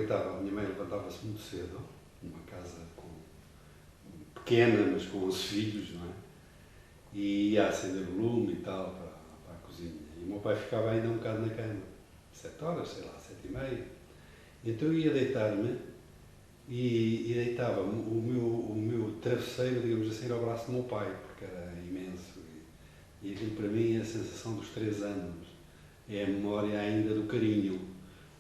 aproveitava, a minha mãe levantava-se muito cedo, numa casa pequena, mas com 11 filhos, não é? E ia acender o lume e tal para a cozinha. E o meu pai ficava ainda um bocado na cama, 7 horas, sei lá, 7h30. Então eu ia deitar-me e deitava-me o meu travesseiro, digamos assim, ao braço do meu pai, porque era imenso. E aquilo para mim é a sensação dos 3 anos, é a memória ainda do carinho,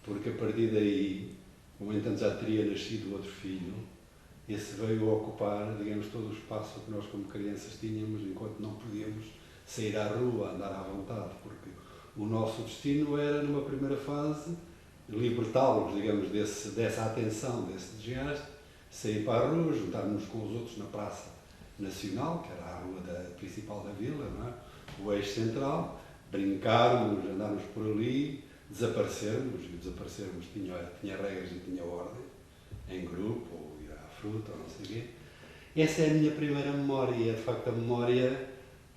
porque a partir daí, como entanto já teria nascido outro filho, esse veio a ocupar, digamos, todo o espaço que nós como crianças tínhamos, enquanto não podíamos sair à rua, andar à vontade, porque o nosso destino era, numa primeira fase, libertá-los, digamos, dessa atenção, desse desgaste, sair para a rua, juntar-nos com os outros na Praça Nacional, que era a rua principal da vila, não é? O eixo central, brincarmos, andarmos por ali, desaparecermos, e desaparecermos tinha regras e tinha ordem, em grupo, ou ir à fruta, ou não sei o quê. Essa é a minha primeira memória, e é de facto a memória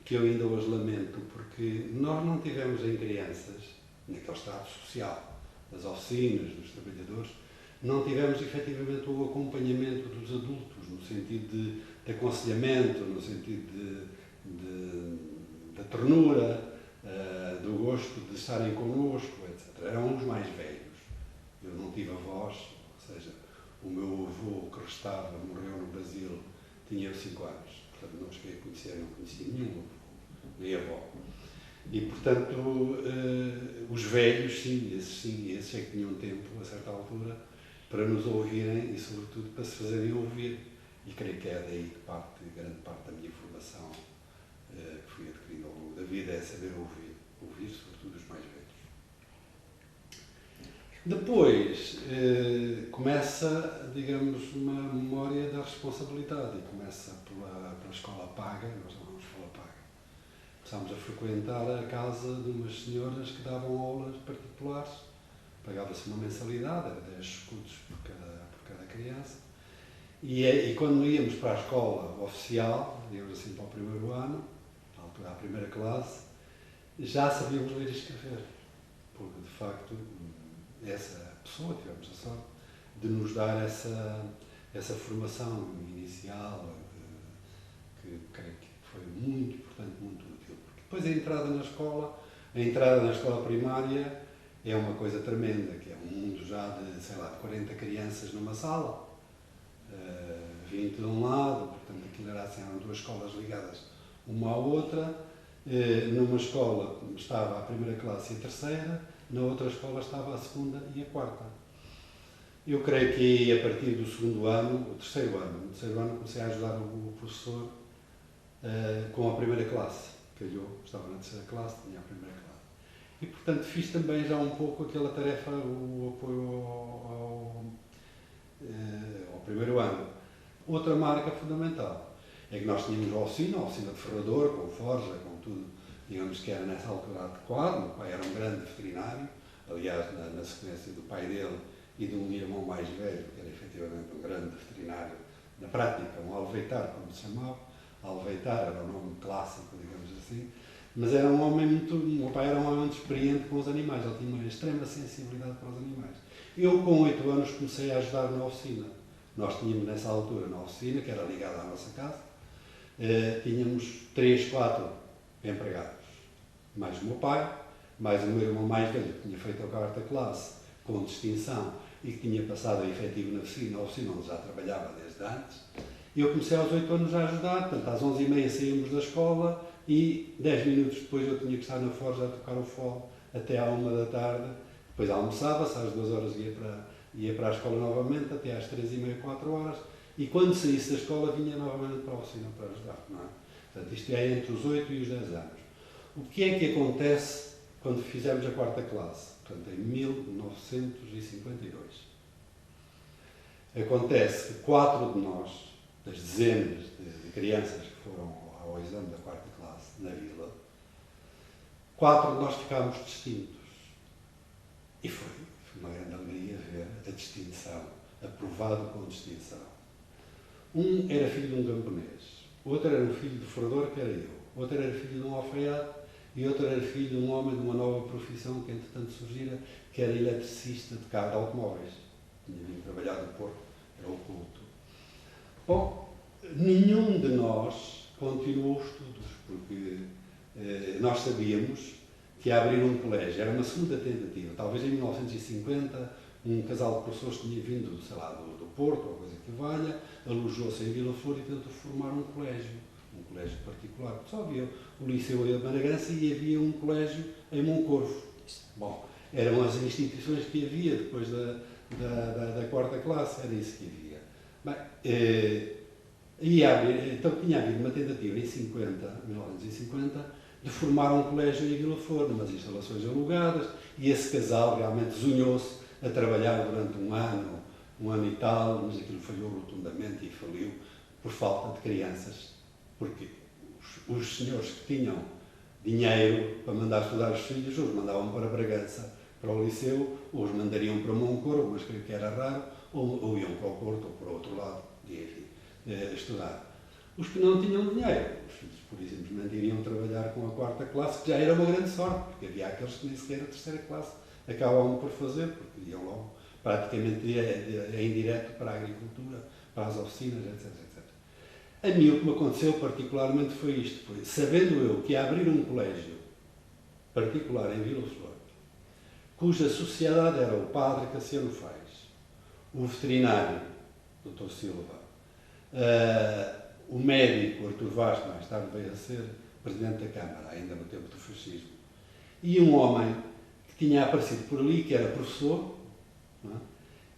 que eu ainda hoje lamento, porque nós não tivemos em crianças, naquele estado social, das oficinas, dos trabalhadores, não tivemos efetivamente o acompanhamento dos adultos, no sentido de aconselhamento, no sentido da ternura, do gosto de estarem connosco, etc. Eram os mais velhos. Eu não tive avós, ou seja, o meu avô que restava morreu no Brasil, tinha 5 anos, portanto não cheguei a conhecer, não conhecia nenhum avô, nem avó. E, portanto, os velhos, sim, esses é que tinham tempo, a certa altura, para nos ouvirem e, sobretudo, para se fazerem ouvir. E creio que é daí que grande parte da minha formação que fui adquirindo ao longo da vida, é saber ouvir, sobretudo, os mais velhos. Depois, começa, digamos, uma memória da responsabilidade, e começa pela escola paga, nós chamamos de escola paga. Começámos a frequentar a casa de umas senhoras que davam aulas particulares, pagava-se uma mensalidade, era 10 escudos por cada criança, e quando íamos para a escola oficial, digamos assim, para o primeiro ano, na altura, a primeira classe, já sabíamos ler e escrever, porque de facto essa pessoa, tivemos a sorte de nos dar essa formação inicial, que creio que foi muito importante, muito útil. Porque depois a entrada na escola primária é uma coisa tremenda, que é um mundo já de, sei lá, de 40 crianças numa sala, 20 de um lado, portanto aquilo eram 2 escolas ligadas uma à outra. Numa escola estava a primeira classe e a terceira, na outra escola estava a segunda e a quarta. Eu creio que a partir do segundo ano, no terceiro ano comecei a ajudar o professor com a primeira classe, que eu estava na terceira classe, tinha a primeira classe. E, portanto, fiz também já um pouco aquela tarefa, o apoio ao primeiro ano. Outra marca fundamental é que nós tínhamos a oficina de ferrador, com forja, com tudo, digamos que era nessa altura adequado. O meu pai era um grande veterinário, aliás, na sequência do pai dele e de um irmão mais velho, que era efetivamente um grande veterinário, na prática, um alveitar, como se chamava. Alveitar era o nome clássico, digamos assim, mas era um homem o meu pai era um homem muito experiente com os animais, ele tinha uma extrema sensibilidade para os animais. Eu, com 8 anos, comecei a ajudar na oficina. Nós tínhamos nessa altura, na oficina, que era ligada à nossa casa, tínhamos 3, 4 empregados, mais o meu pai, mais o meu irmão mais velho, que tinha feito a 4ª classe com distinção e que tinha passado a efetivo na oficina, onde já trabalhava desde antes. Eu comecei aos 8 anos a ajudar, portanto, às 11h30 saímos da escola e 10 minutos depois eu tinha que estar na forja a tocar o fole até à 1 da tarde. Depois almoçava-se, às 2 horas ia para a escola novamente, até às 3h30, 4 horas, e quando saísse da escola vinha novamente para a oficina para ajudar, não é? Portanto, isto é entre os 8 e os 10 anos. O que é que acontece quando fizemos a 4ª classe? Portanto, em 1952. Acontece que 4 de nós, das dezenas de crianças que foram ao exame da 4ª classe na vila, 4 de nós ficámos distintos. E foi uma grande alegria ver a distinção, aprovado com distinção. Um era filho de um camponês, outro era um filho de ferrador, que era eu, outro era filho de um alfaiate e outro era filho de um homem de uma nova profissão que entretanto surgira, que era eletricista de carro de automóveis. tinha vindo trabalhar do Porto, era oculto. Bom, nenhum de nós continuou os estudos, porque nós sabíamos que ia abrir um colégio, era uma segunda tentativa, talvez em 1950, um casal de professores tinha vindo, sei lá, do Porto, ou coisa que valha, alojou-se em Vila Flor e tentou formar um colégio particular. Só havia o Liceu de Maragança e havia um colégio em Moncorvo. Bom, eram as instituições que havia depois da quarta classe, era isso que havia. Bem, então tinha havido uma tentativa em 1950, de formar um colégio em Vila Flor, numas instalações alugadas, e esse casal realmente zunhou-se a trabalhar durante um ano e tal, mas aquilo falhou rotundamente e faliu por falta de crianças, porque os senhores que tinham dinheiro para mandar estudar os filhos, os mandavam para Bragança, para o Liceu, ou os mandariam para Moncorvo, mas creio que era raro, ou iam para o Porto, ou para o outro lado, estudar. Os que não tinham dinheiro, os filhos, por exemplo, iriam trabalhar com a quarta classe, que já era uma grande sorte, porque havia aqueles que nem sequer a terceira classe acabavam por fazer, porque iam logo praticamente em direto para a agricultura, para as oficinas, etc. A mim o que me aconteceu particularmente foi isto, foi, sabendo eu que ia abrir um colégio particular em Vila Flor, cuja sociedade era o padre Cassiano Faes, o veterinário, Dr. Silva, o médico Artur Vaz, mais tarde veio a ser presidente da Câmara, ainda no tempo do fascismo, e um homem que tinha aparecido por ali, que era professor, não é?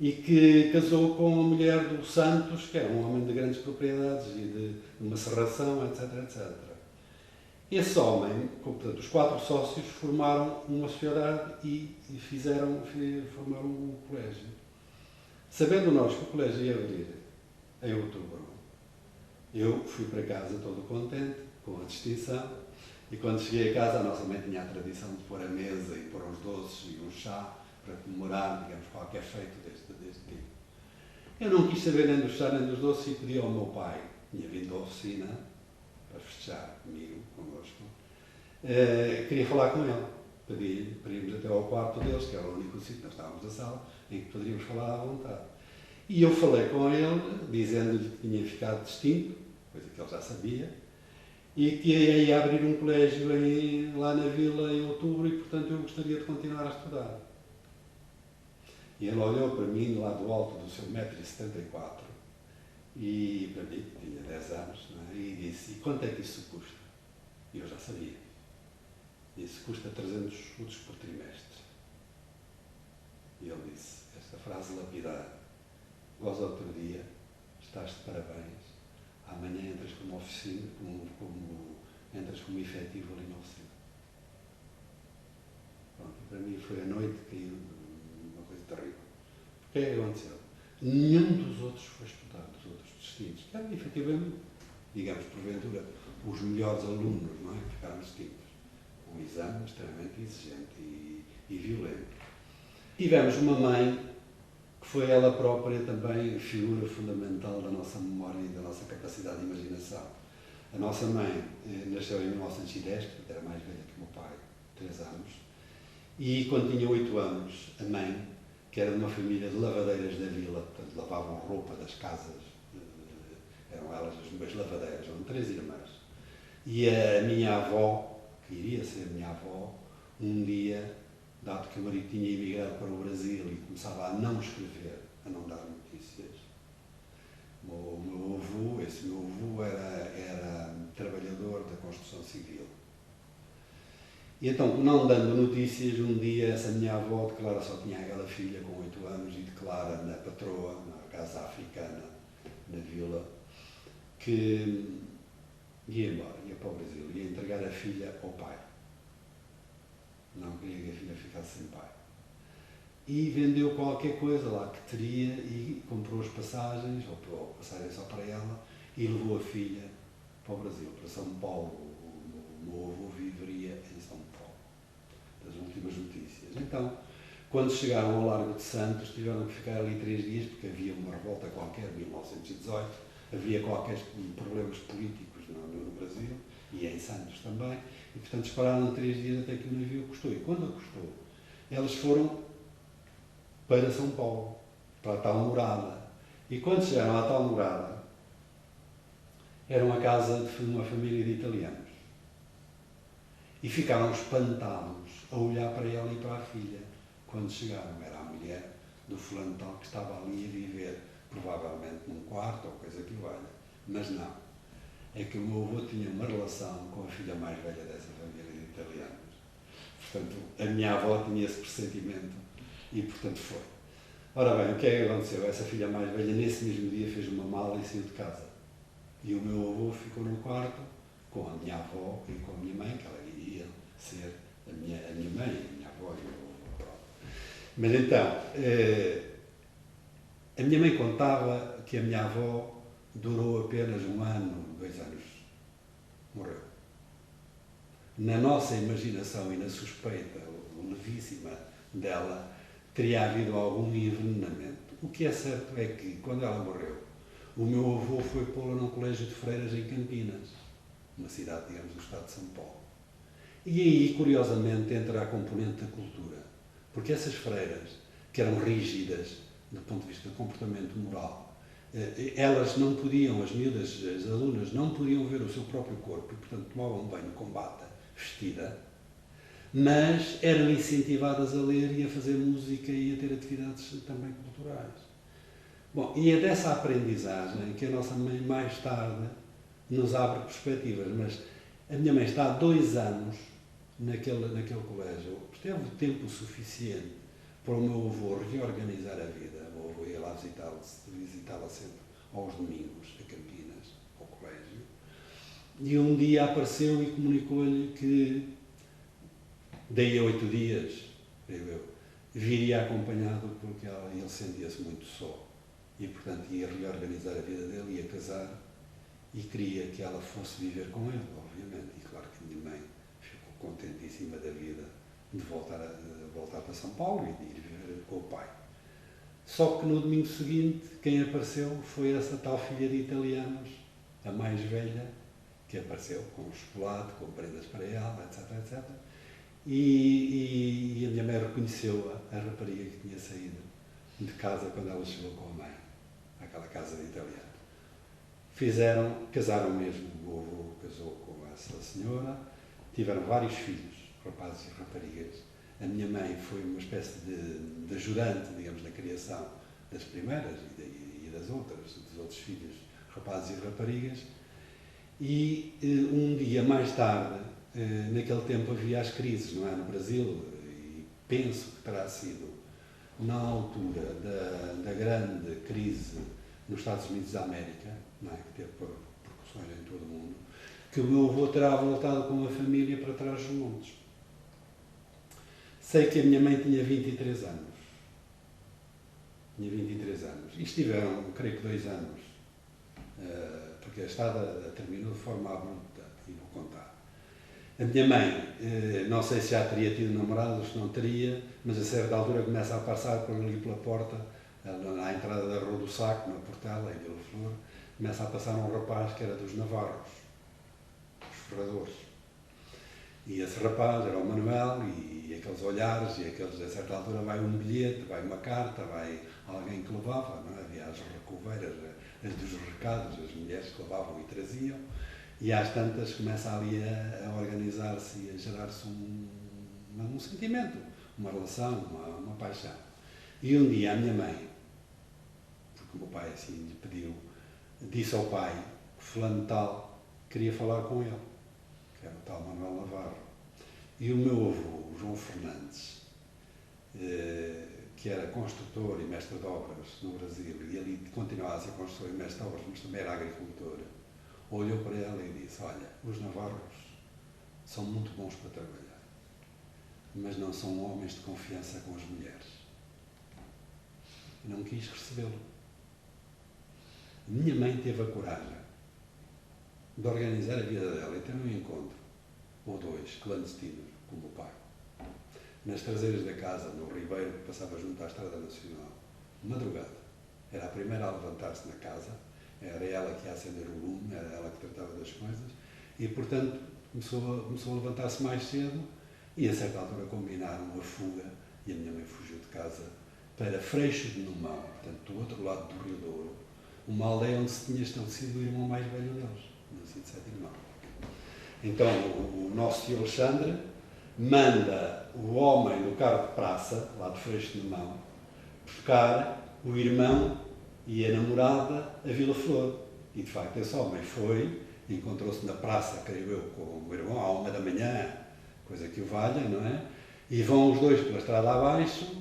E que casou com a mulher do Santos, que era um homem de grandes propriedades e de uma serração, etc. Esse homem, portanto, os 4 sócios formaram uma sociedade e formaram um colégio. Sabendo nós que o colégio ia abrir em outubro, eu fui para casa todo contente, com a distinção, e quando cheguei a casa a nossa mãe tinha a tradição de pôr a mesa e pôr os doces e um chá para comemorar, digamos, qualquer feito deste tipo. Eu não quis saber nem do chá nem dos doces e pedi ao meu pai, tinha vindo à oficina para festejar comigo, connosco, queria falar com ele. Pedi para irmos até ao quarto deles, que era o único sítio, nós estávamos na sala, em que poderíamos falar à vontade. E eu falei com ele, dizendo-lhe que tinha ficado distinto, coisa que ele já sabia, e que ia abrir um colégio lá na vila em outubro e, portanto, eu gostaria de continuar a estudar. E ele olhou para mim, lá do alto do seu 1,74 m, e para mim, que tinha 10 anos, não é? E disse, e quanto é que isso custa? E eu já sabia. Disse, custa 300 escudos por trimestre. E ele disse, esta frase lapidar, goza outro dia, estás de parabéns, amanhã entras como oficina, entras como efetivo ali na oficina. Pronto, para mim foi a noite que uma coisa terrível. O que é que aconteceu? Nenhum dos outros foi estudado, dos outros distintos, que eram efetivamente, digamos, porventura, os melhores alunos, não é? Que ficaram distintos. Um exame extremamente exigente e violento. Tivemos uma mãe que foi ela própria também figura fundamental da nossa memória e da nossa capacidade de imaginação. A nossa mãe nasceu em 1910, portanto era mais velha que o meu pai, 3 anos, e quando tinha 8 anos, a mãe, que era de uma família de lavadeiras da vila, portanto lavavam roupa das casas, eram elas as minhas lavadeiras, eram 3 irmãs. E a minha avó, que iria ser minha avó, um dia, dado que o marido tinha emigrado para o Brasil e começava a não escrever, a não dar notícias, o meu avô, esse meu avô era trabalhador da construção civil. E então, não dando notícias, um dia essa minha avó declara, só tinha aquela filha com 8 anos, e declara na patroa, na casa africana, na vila, que ia embora, ia para o Brasil, ia entregar a filha ao pai. Não queria que a filha ficasse sem pai. E vendeu qualquer coisa lá que teria e comprou as passagens, ou passagens só para ela, e levou a filha para o Brasil, para São Paulo. O meu avô viveria em São Paulo, das últimas notícias. Então, quando chegaram ao Largo de Santos, tiveram que ficar ali 3 dias, porque havia uma revolta qualquer, em 1918, havia qualquer problemas políticos no Brasil, e em Santos também, e portanto esperaram 3 dias até que o navio acostou. E quando acostou, elas foram para São Paulo. para a tal morada. E quando chegaram à tal morada, era uma casa de uma família de italianos. E ficaram espantados a olhar para ela e para a filha. Quando chegaram, era a mulher do fulano tal que estava ali a viver, provavelmente num quarto ou coisa que o valha. Mas não. É que o meu avô tinha uma relação com a filha mais velha dessa família de italianos. Portanto, a minha avó tinha esse pressentimento e, portanto, foi. Ora bem, o que é que aconteceu? Essa filha mais velha, nesse mesmo dia, fez uma mala e saiu de casa. E o meu avô ficou no quarto com a minha avó e com a minha mãe, que ela iria ser a minha mãe, a minha avó e o meu avô. Mas então, a minha mãe contava que a minha avó durou apenas 1 ano, 2 anos. Morreu. Na nossa imaginação e na suspeita levíssima dela, teria havido algum envenenamento. O que é certo é que, quando ela morreu, o meu avô foi pô-la num colégio de freiras em Campinas, uma cidade, digamos, do estado de São Paulo. E aí, curiosamente, entra a componente da cultura. Porque essas freiras, que eram rígidas do ponto de vista do comportamento moral, elas não podiam, as miúdas, as alunas, não podiam ver o seu próprio corpo e, portanto, tomavam banho com bata, vestida, mas eram incentivadas a ler e a fazer música e a ter atividades também culturais. Bom, e é dessa aprendizagem que a nossa mãe mais tarde nos abre perspectivas, mas a minha mãe está há 2 anos naquele colégio, teve tempo suficiente para o meu avô reorganizar a vida. O meu avô ia lá visitá-la sempre aos domingos, a Campinas, ao colégio, e um dia apareceu e comunicou-lhe que daí a 8 dias, eu, viria acompanhado porque ele sentia-se muito só. E, portanto, ia reorganizar a vida dele, ia casar e queria que ela fosse viver com ele, obviamente. E claro que a minha mãe ficou contentíssima da vida de voltar para São Paulo e de ir viver com o pai. Só que no domingo seguinte, quem apareceu foi essa tal filha de italianos, a mais velha, que apareceu com chocolate, com prendas para ela, etc, etc. E a minha mãe reconheceu a rapariga que tinha saído de casa quando ela chegou com a mãe, àquela casa de italiano. Casaram mesmo, o meu avô casou com essa senhora, tiveram vários filhos, rapazes e raparigas. A minha mãe foi uma espécie de ajudante, digamos, na criação das primeiras e das outras, dos outros filhos, rapazes e raparigas. E um dia mais tarde, naquele tempo havia as crises, não é, no Brasil, e penso que terá sido na altura da grande crise nos Estados Unidos da América, não é, que teve repercussões em todo o mundo, que o meu avô terá voltado com a família para trás dos montes. Sei que a minha mãe tinha 23 anos. Tinha 23 anos. E estiveram, creio que 2 anos, porque a estada terminou de forma abrupta, e vou contar. A minha mãe, não sei se já teria tido namorados, se não teria, mas a certa altura começa a passar por ali pela porta, à entrada da Rua do Saco, na Portela, em Vila Flor, começa a passar um rapaz que era dos Navarros, dos ferradores. E esse rapaz era o Manuel, e aqueles olhares, e aqueles, a certa altura vai um bilhete, vai uma carta, vai alguém que levava, não é? Havia as recoveiras, as dos recados, as mulheres que levavam e traziam, e às tantas começa ali a organizar-se e a gerar-se um sentimento, uma relação, uma paixão. E um dia a minha mãe, porque o meu pai assim lhe pediu, disse ao pai que fulano tal queria falar com ele, que era o tal Manuel Navarro. E o meu avô, o João Fernandes, que era construtor e mestre de obras no Brasil, e ele continuava a ser construtor e mestre de obras, mas também era agricultor, olhou para ela e disse: olha, os navarros são muito bons para trabalhar, mas não são homens de confiança com as mulheres. E não quis recebê-lo. A minha mãe teve a coragem de organizar a vida dela e ter um encontro, ou 2, clandestinos, com o meu pai, nas traseiras da casa, no Ribeiro, que passava junto à Estrada Nacional, de madrugada. Era a primeira a levantar-se na casa, era ela que ia acender o lume, era ela que tratava das coisas, e, portanto, começou a levantar-se mais cedo, e a certa altura combinaram a fuga, e a minha mãe fugiu de casa para Freixo de Numão, portanto, do outro lado do Rio Douro, uma aldeia onde se tinha estabelecido o irmão mais velho deles, nascido de 7 irmãos. Então, o nosso tio Alexandre manda o homem do carro de praça, lá de Freixo de Numão, buscar o irmão e a namorada a Vila Flor. E, de facto, esse homem foi, encontrou-se na praça, creio eu, com o irmão, à 1 da manhã, coisa que o valha, não é? E vão os dois pela estrada abaixo,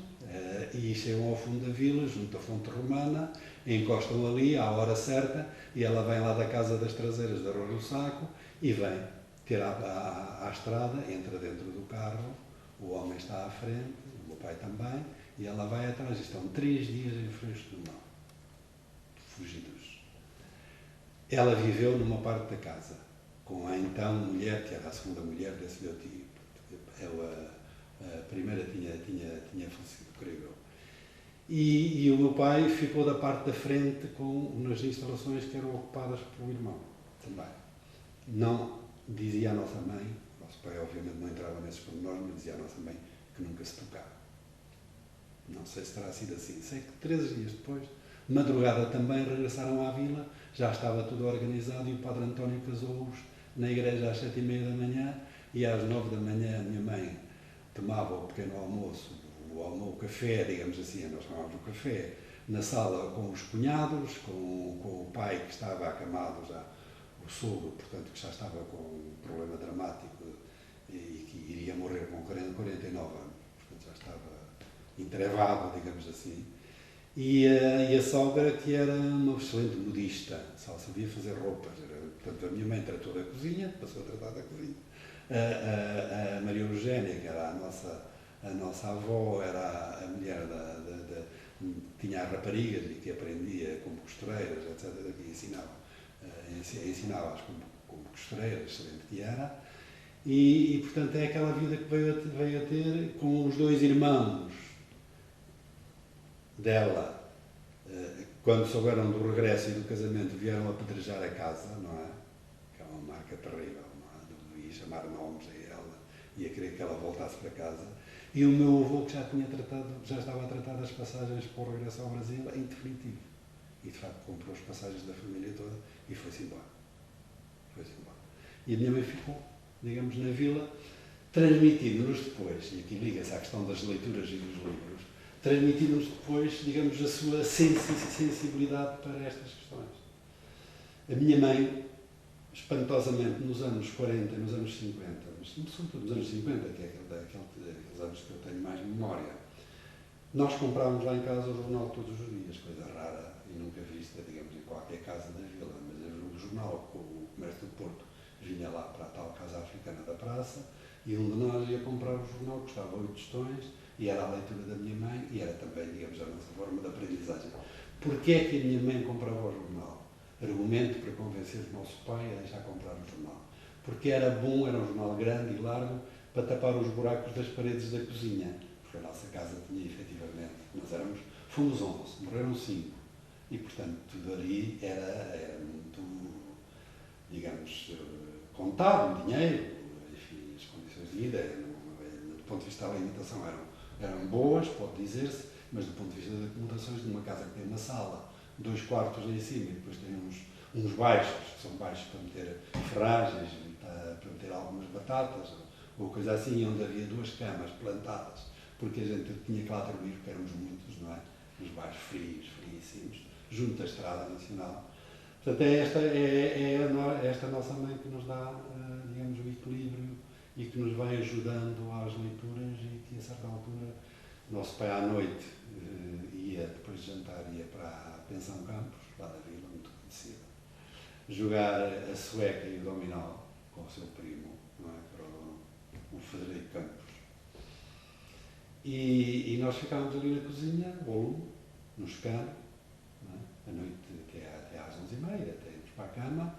e chegam ao fundo da vila, junto à fonte romana, encostam ali à hora certa, e ela vem lá da casa das traseiras da Rua do Saco e vem ter à estrada, entra dentro do carro, o homem está à frente, o meu pai também, e ela vai atrás. Estão 3 dias em Freixo de Numão, fugidos. Ela viveu numa parte da casa, com a então mulher, que era a segunda mulher desse meu tio. Ela, a primeira tinha falecido, creio eu. E o meu pai ficou da parte da frente nas instalações que eram ocupadas pelo irmão, também. Não dizia a nossa mãe, nosso pai obviamente não entrava nesses pormenores, mas dizia a nossa mãe que nunca se tocava. Não sei se terá sido assim. Sei que 13 dias depois, de madrugada também, regressaram à vila, já estava tudo organizado e o padre António casou-os na igreja às 7h30 da manhã e às 9 da manhã a minha mãe tomava o pequeno almoço, o café, digamos assim, nós chamávamos o café, na sala com os cunhados, com o pai que estava acamado já, o sogro, portanto, que já estava com um problema dramático e que iria morrer com 49 anos, portanto já estava entrevado, digamos assim, e a sogra, que era uma excelente modista, só sabia fazer roupas. Portanto, a minha mãe tratou da cozinha, passou a tratar da cozinha. A Maria Eugénia, que era a nossa avó, era a mulher tinha as raparigas e que aprendia como costureiras, etc., que ensinava-as como costureiras, excelente que era. E, portanto, é aquela vida que veio a ter com os 2 irmãos dela. Quando souberam do regresso e do casamento, vieram apedrejar a casa, não é? Que é uma marca terrível, não é? E chamar nomes a ela e a querer que ela voltasse para casa. E o meu avô, que já estava a tratar das passagens para o regresso ao Brasil, em definitivo. E, de facto, comprou as passagens da família toda e foi-se embora. E a minha mãe ficou, digamos, na vila, transmitindo-nos depois, e aqui liga-se à questão das leituras e dos livros, transmitindo-nos depois, digamos, a sua sensibilidade para estas questões. A minha mãe, espantosamente, nos anos 40, nos anos 50, mas sobretudo nos anos 50, que é aqueles anos que eu tenho mais memória, nós comprávamos lá em casa o jornal todos os dias, coisa rara e nunca vista, digamos, em qualquer casa da vila, mas era o jornal, o Comércio do Porto vinha lá para a tal casa africana da praça, e um de nós ia comprar o jornal, custava 8 tostões, e era a leitura da minha mãe, e era também, digamos, a nossa forma de aprendizagem. Porquê é que a minha mãe comprava o jornal? Argumento para convencer o nosso pai a deixar comprar o jornal. Porque era bom, era um jornal grande e largo, para tapar os buracos das paredes da cozinha. Porque a nossa casa tinha, efetivamente, fomos 11, morreram 5. E, portanto, tudo ali era muito, digamos, contado, dinheiro, enfim, as condições de vida, do ponto de vista da alimentação, eram boas, pode dizer-se, mas do ponto de vista das acomodações, de uma casa que tem uma sala, 2 quartos em cima, e depois tem uns baixos, que são baixos para meter ferragens, para meter algumas batatas, ou coisa assim, onde havia 2 camas plantadas, porque a gente tinha que lá dormir, porque éramos muitos, não é? Nos baixos friíssimos, junto da Estrada Nacional. Portanto, é esta nossa mãe que nos dá, digamos, o equilíbrio e que nos vai ajudando às leituras, e que, a certa altura, nosso pai à noite ia, depois de jantar, ia para a Pensão Campos, lá da vila, muito conhecida, jogar a sueca e o dominó com o seu primo, não é? Para o Frederico Campos. E nós ficávamos ali na cozinha, ou no escano, à noite até às 11h30, até irmos para a cama,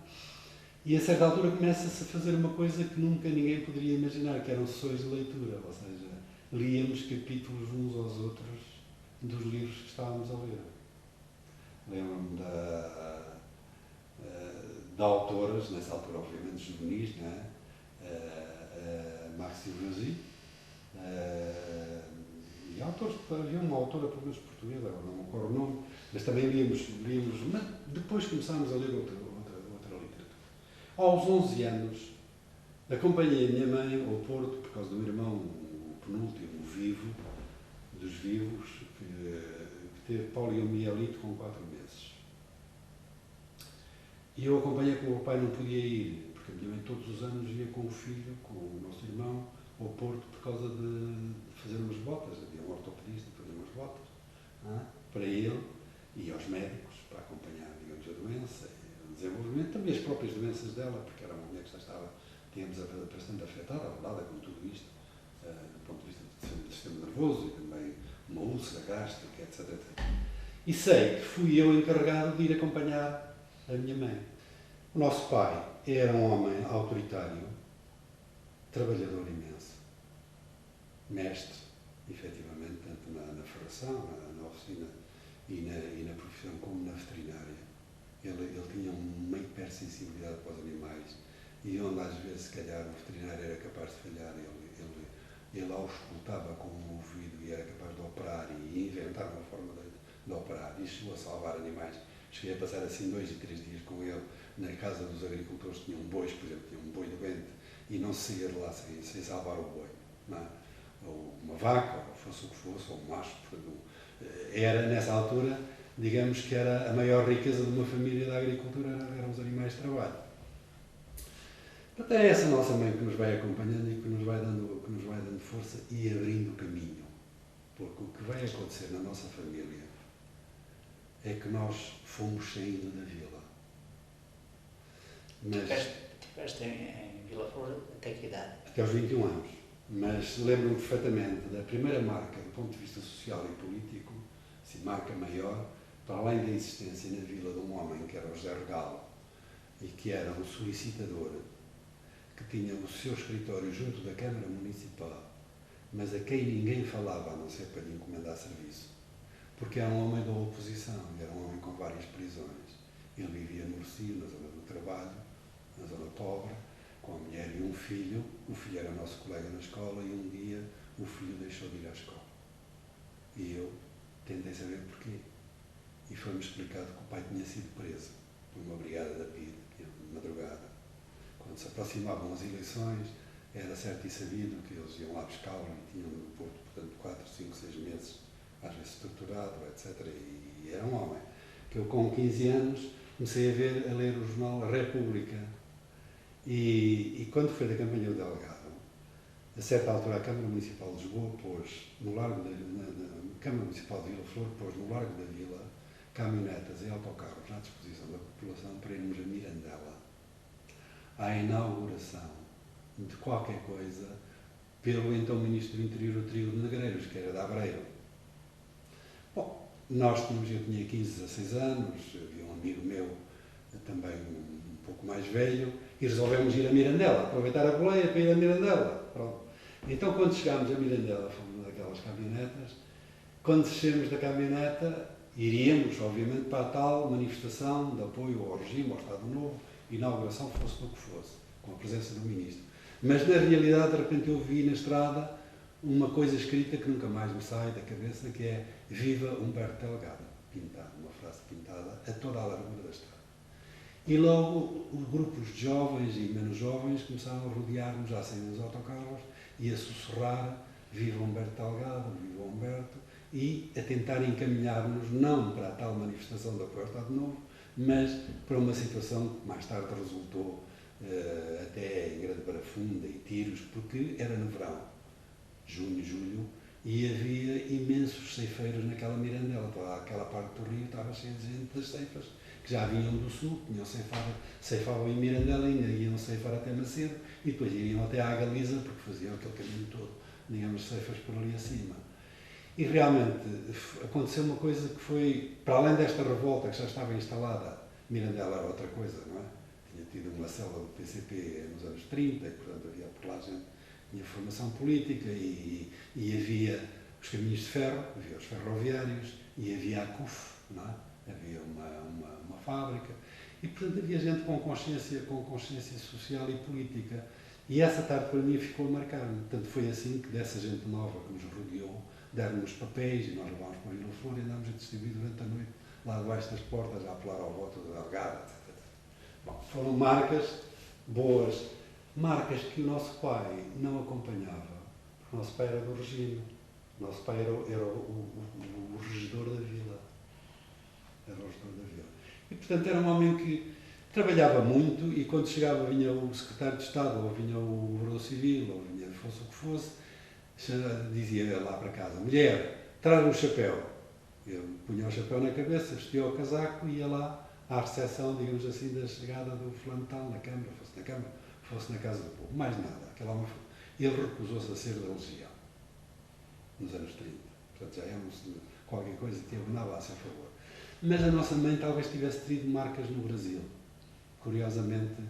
e a certa altura começa-se a fazer uma coisa que nunca ninguém poderia imaginar, que eram sessões de leitura, ou seja, líamos capítulos uns aos outros dos livros que estávamos a ler. Lembro-me de autoras, nessa altura obviamente juvenis, não é? Marx e Rousy, e autores, havia uma autora, pelo menos portuguesa, agora não me recordo o nome, mas também líamos, mas depois começámos a ler outra literatura. Aos 11 anos, acompanhei a minha mãe ao Porto, por causa do meu irmão, o penúltimo vivo, dos vivos, que teve poliomielite com 4 meses. E eu acompanhei como o meu pai não podia ir, porque a minha mãe todos os anos ia com o filho, com o nosso irmão, ao Porto por causa de fazer umas botas. Havia um ortopedista para fazer umas botas, para ele e aos médicos, para acompanhar, digamos, a doença, o desenvolvimento, também as próprias doenças dela, porque era uma mulher que já estava, digamos, bastante afetada, abordada com tudo isto, do ponto de vista do sistema nervoso e também uma úlcera gástrica, etc, etc. E sei que fui eu encarregado de ir acompanhar a minha mãe. O nosso pai era um homem autoritário, trabalhador imenso, mestre, efetivamente, tanto na ferração, na oficina e na profissão, como na veterinária. Ele tinha uma hipersensibilidade para os animais e onde às vezes, se calhar, o veterinário era capaz de falhar, ele auscultava com o ouvido e era capaz de operar e inventar uma forma de operar. E chegou a salvar animais. Cheguei a passar assim 2 e 3 dias com ele na casa dos agricultores que tinham bois, por exemplo, tinha um boi doente e não se saía de lá sem salvar o boi. Não é? Ou uma vaca, ou fosse o que fosse, ou um macho. Era, nessa altura, digamos que era a maior riqueza de uma família da agricultura, eram os animais de trabalho. Portanto, é essa nossa mãe que nos vai acompanhando e que nos vai dando força e abrindo o caminho. Porque o que vai acontecer na nossa família é que nós fomos saindo da vila. Estiveste em Vila Flor até que idade? Até aos 21 anos. Mas lembro-me perfeitamente da primeira marca do ponto de vista social e político, assim, marca maior, para além da existência na vila de um homem que era o José Regalo e que era um solicitador, que tinha o seu escritório junto da Câmara Municipal, mas a quem ninguém falava, a não ser para lhe encomendar serviço, porque era um homem da oposição, era um homem com várias prisões. Ele vivia no Recio, na zona do trabalho, na zona pobre, com a mulher e um filho. O filho era nosso colega na escola e um dia o filho deixou de ir à escola. E eu tentei saber porquê. E foi-me explicado que o pai tinha sido preso por uma brigada da PIDE, de madrugada. Quando se aproximavam as eleições, era certo e sabido que eles iam lá buscá-lo e tinham no Porto, portanto, 4, 5, 6 meses, às vezes torturado, etc. E era um homem que eu, com 15 anos, comecei a ler o jornal A República. E quando foi da campanha do delegado, a certa altura a Câmara Municipal de Lisboa pôs no Largo na Câmara Municipal de Vila Flor pôs no Largo da Vila caminhonetas e autocarros à disposição da população para irmos a Mirandela à inauguração de qualquer coisa pelo então Ministro do Interior, o trio de Negreiros, que era da Abreiro. Bom, eu tinha 15, 16 anos, havia um amigo meu também um pouco mais velho, e resolvemos ir a Mirandela, aproveitar a boleia para ir a Mirandela. Pronto. Então, quando chegámos a Mirandela, fomos naquelas caminhonetas. Quando descemos da caminhoneta, iríamos, obviamente, para a tal manifestação de apoio ao regime, ao Estado Novo, inauguração, fosse do que fosse, com a presença do Ministro. Mas, na realidade, de repente eu vi na estrada uma coisa escrita que nunca mais me sai da cabeça, que é Viva Humberto Delgado, pintado, uma frase pintada a toda a largura da estrada. E logo os grupos de jovens e menos jovens começaram a rodear-nos à saída dos autocarros e a sussurrar Viva Humberto Delgado, Viva Humberto, e a tentar encaminhar-nos não para a tal manifestação de apoio ao Estado Novo, mas para uma situação que mais tarde resultou até em grande parafunda e tiros, porque era no verão, junho, julho, e havia imensos ceifeiros naquela Mirandela. Toda aquela parte do rio estava cheia de gente das ceifas, que já vinham do sul, tinham ceifavam em Mirandela, ainda iam ceifar até Macedo, e depois iriam até à Galiza, porque faziam aquele caminho todo, digamos, ceifas por ali acima. E realmente aconteceu uma coisa que foi, para além desta revolta que já estava instalada, Mirandela era outra coisa, não é? Tinha tido uma célula do PCP nos anos 30, e portanto havia por lá gente, tinha formação política e havia os caminhos de ferro, havia os ferroviários e havia a CUF, não é? Havia uma fábrica e portanto havia gente com consciência social e política E essa tarde para mim ficou a marcar-me. Portanto, foi assim que dessa gente nova que nos rodeou, deram-nos papéis e nós levámos para a Vila Flor e andámos a distribuir durante a noite lá debaixo das portas a apelar ao voto da delegada, etc. Bom, foram marcas boas, marcas que o nosso pai não acompanhava, porque o nosso pai era do regime, o nosso pai era o regedor da vila. Era o regedor da vila. E, portanto, era um homem que trabalhava muito e quando chegava vinha o secretário de Estado, ou vinha o guarda civil, ou vinha fosse o que fosse, dizia lá para casa, mulher, traz um chapéu. Eu punha o chapéu na cabeça, vestia o casaco e ia lá à recepção, digamos assim, da chegada do fulano tal, na Câmara, fosse na Casa do Povo. Mais nada. Aquele homem, ele recusou-se a ser da Legião, nos anos 30. Portanto, já é qualquer coisa que abonava a seu favor. Mas a nossa mãe talvez tivesse tido marcas no Brasil, curiosamente,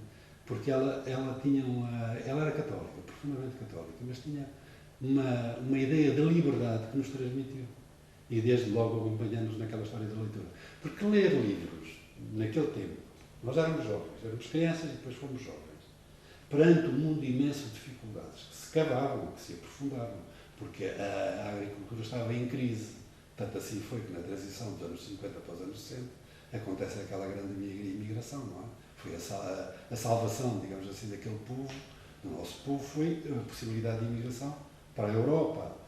porque ela era católica, profundamente católica, mas tinha uma ideia de liberdade que nos transmitiu. E desde logo acompanhando-nos naquela história da leitura. Porque ler livros, naquele tempo, nós éramos jovens, éramos crianças e depois fomos jovens, perante um mundo imenso de dificuldades, que se cavavam, que se aprofundavam, porque a agricultura estava em crise. Tanto assim foi que na transição dos anos 50 para os anos 60 acontece aquela grande imigração, não é? Foi a salvação, digamos assim, daquele povo, do nosso povo, foi a possibilidade de imigração para a Europa.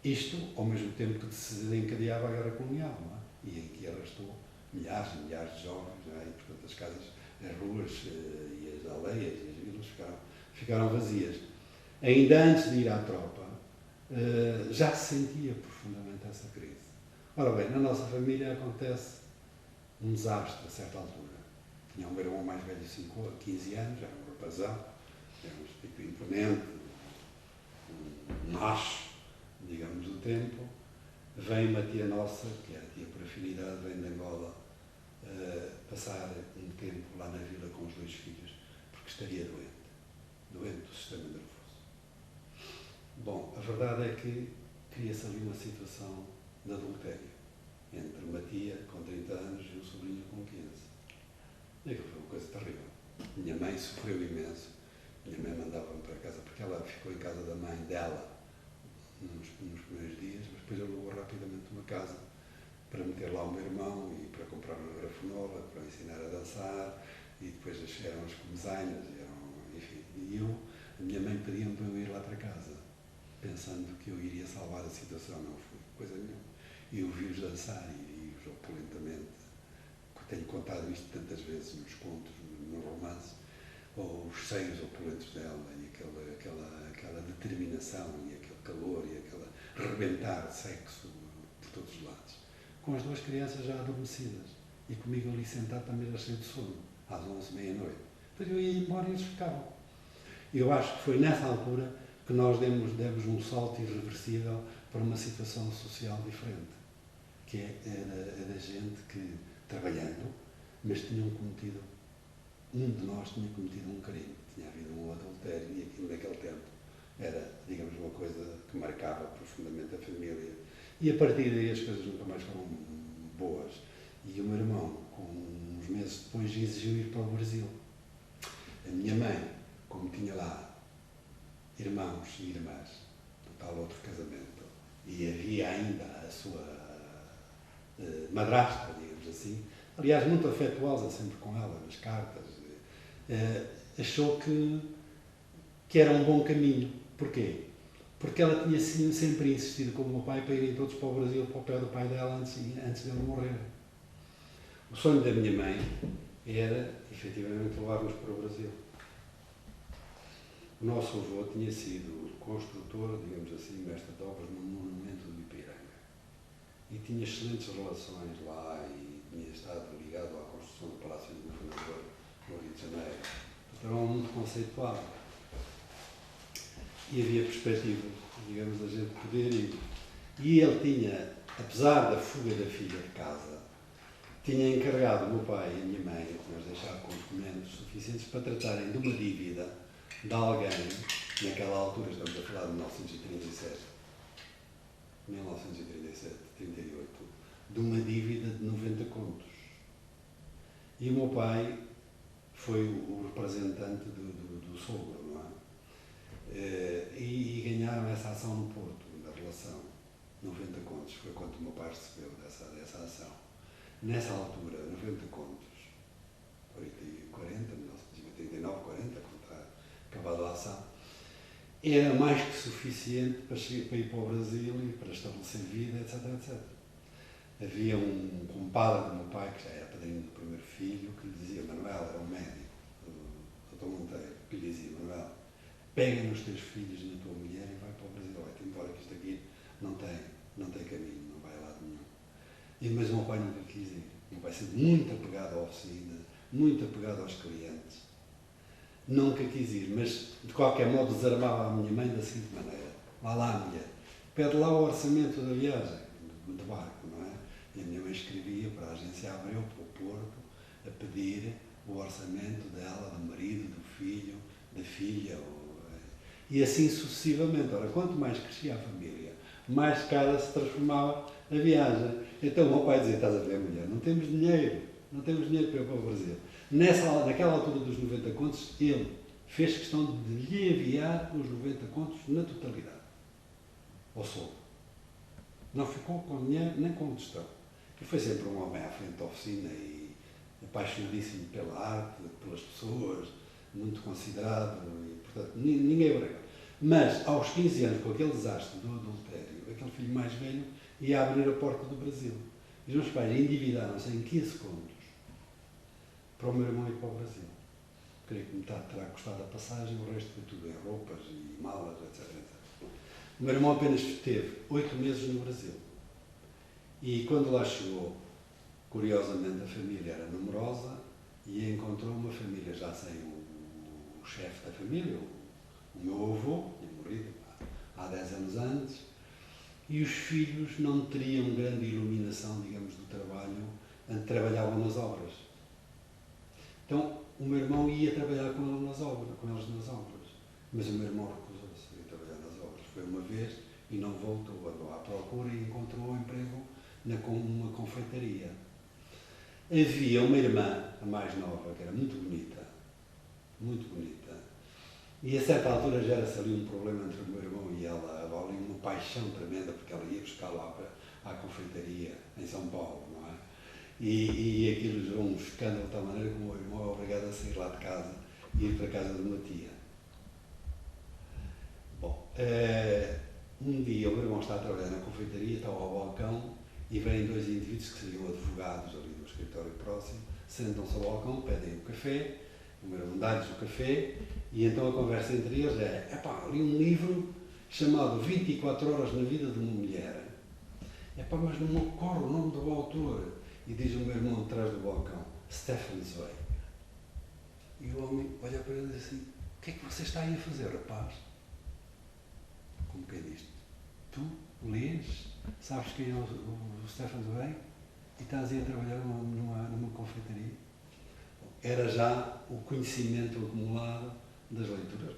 Isto ao mesmo tempo que se desencadeava a guerra colonial, não é? E em que arrastou milhares e milhares de jovens, não é? E portanto as casas, as ruas e as aldeias e as vilas ficaram vazias. Ainda antes de ir à tropa, já se sentia profundamente essa crise. Ora bem, na nossa família acontece um desastre a certa altura. Tinha um irmão mais velho de 15 anos, era um rapazão, era um tipo imponente, um macho, digamos, do tempo. Vem uma tia nossa, que é a tia por afinidade, vem de Angola, passar um tempo lá na vila com os 2 filhos, porque estaria doente do sistema nervoso. Bom, a verdade é que cria-se ali uma situação de adultério entre uma tia com 30 anos e um sobrinho com 15. E aquilo foi uma coisa terrível. Minha mãe sofreu imenso. Minha mãe mandava-me para casa, porque ela ficou em casa da mãe dela nos primeiros dias, mas depois ele levou rapidamente uma casa para meter lá o meu irmão e para comprar uma grafenola, para ensinar a dançar, e depois eram as comezainas, enfim. E a minha mãe pediu-me para eu ir lá para casa, pensando que eu iria salvar a situação. Não fui, coisa nenhuma. E eu vi-os dançar e vi-os opulentamente, tenho contado isto tantas vezes nos contos, no romance, ou os seios opulentos dela e aquela determinação e aquele calor e aquele rebentar de sexo por todos os lados. Com as 2 crianças já adormecidas e comigo ali sentado também já cheio de sono, às 11, meia-noite. Depois eu ia embora e eles ficavam. Eu acho que foi nessa altura que nós demos um salto irreversível para uma situação social diferente, que é da gente que, trabalhando, mas um de nós tinha cometido um crime, tinha havido um adultério e aquilo naquele tempo era, digamos, uma coisa que marcava profundamente a família. E a partir daí as coisas nunca mais foram boas. E o meu irmão, com uns meses depois, exigiu ir para o Brasil. A minha mãe, como tinha lá irmãos e irmãs, do tal outro casamento, e havia ainda a sua madrasta, digamos assim, aliás, muito afetuosa sempre com ela, nas cartas, achou que era um bom caminho. Porquê? Porque ela tinha sempre insistido com o meu pai para irem todos para o Brasil, para o pé do pai dela, antes dele morrer. O sonho da minha mãe era, efetivamente, levar-nos para o Brasil. O nosso avô tinha sido construtor, digamos assim, mestre de obras no monumento do Ipiranga. E tinha excelentes relações lá e tinha estado ligado à construção do Palácio do Governador no Rio de Janeiro. Então, era um mundo conceituado. E havia perspectiva, digamos, da gente poder ir. E ele tinha, apesar da fuga da filha de casa, tinha encarregado o meu pai e a minha mãe, que nos deixaram com documentos suficientes para tratarem de uma dívida de alguém, naquela altura, estamos a falar de 1937, 38, de uma dívida de 90 contos. E o meu pai foi o representante do sogro, não é? E ganharam essa ação no Porto, da relação, 90 contos, foi quanto o meu pai recebeu dessa ação. Nessa altura, 90 contos, 40, 1939, 40, quando está acabada a ação, era mais que suficiente para ir para o Brasil e para estabelecer vida, etc, etc. Havia um compadre do meu pai, que já era padrinho do primeiro filho, que lhe dizia, Manuel, era um médico, o Dr. Monteiro, que lhe dizia, Manuel, pega nos teus filhos e na tua mulher e vai para o Brasil, vai-te embora, que isto aqui não tem caminho, não vai a lado nenhum. Mas o meu pai nunca quis ir. O meu pai sempre muito apegado à oficina, muito apegado aos clientes. Nunca quis ir, mas de qualquer modo desarmava a minha mãe da seguinte maneira, vá lá, mulher, pede lá o orçamento da viagem, de barco, não é? E a minha mãe escrevia para a agência Abreu, para o Porto, a pedir o orçamento dela, do marido, do filho, da filha, e assim sucessivamente. Ora, quanto mais crescia a família, mais cara se transformava a viagem. Então o meu pai dizia, estás a ver, mulher, não temos dinheiro para ir para o Brasil. Naquela altura dos 90 contos, ele fez questão de lhe enviar os 90 contos na totalidade, ao soldo. Não ficou com dinheiro nem com tostão. E foi sempre um homem à frente da oficina e apaixonadíssimo pela arte, pelas pessoas, muito considerado, e, portanto, ninguém brega. Mas, aos 15 anos, com aquele desastre do adultério, aquele filho mais velho ia abrir a porta do Brasil. E os meus pais endividaram-se em 15 contos para o meu irmão ir para o Brasil. Creio que metade terá custado a passagem, o resto foi tudo em roupas e malas, etc, etc. O meu irmão apenas esteve 8 meses no Brasil. E quando lá chegou, curiosamente a família era numerosa e encontrou uma família já sem o chefe da família, o meu avô, tinha morrido há 10 anos antes, e os filhos não teriam grande iluminação, digamos, do trabalho, trabalhavam nas obras. Então, o meu irmão ia trabalhar com eles nas obras, mas o meu irmão recusou-se a ir trabalhar nas obras. Foi uma vez e não voltou, andou à procura e encontrou um emprego numa confeitaria. Havia uma irmã, a mais nova, que era muito bonita, e a certa altura gera-se ali um problema entre o meu irmão e ela, ali uma paixão tremenda, porque ela ia buscar lá à confeitaria, em São Paulo, não é? E aquilo gerou um escândalo de tal maneira que o meu irmão é obrigado a sair lá de casa e ir para a casa de uma tia. Bom, um dia o meu irmão está a trabalhar na confeitaria, está ao balcão e vêm 2 indivíduos que seriam advogados ali do escritório próximo, sentam-se ao balcão, pedem o café, o meu irmão dá-lhes o café e então a conversa entre eles é li um livro chamado 24 Horas na Vida de uma Mulher. Mas não me ocorre o nome do autor. E diz o meu irmão atrás do balcão, Stefan Zweig. E o homem olha para ele e diz assim, o que é que você está aí a fazer, rapaz? Como que é disto? Tu lês, sabes quem é o Stefan Zweig e estás aí a trabalhar numa confeitaria? Era já o conhecimento acumulado das leituras,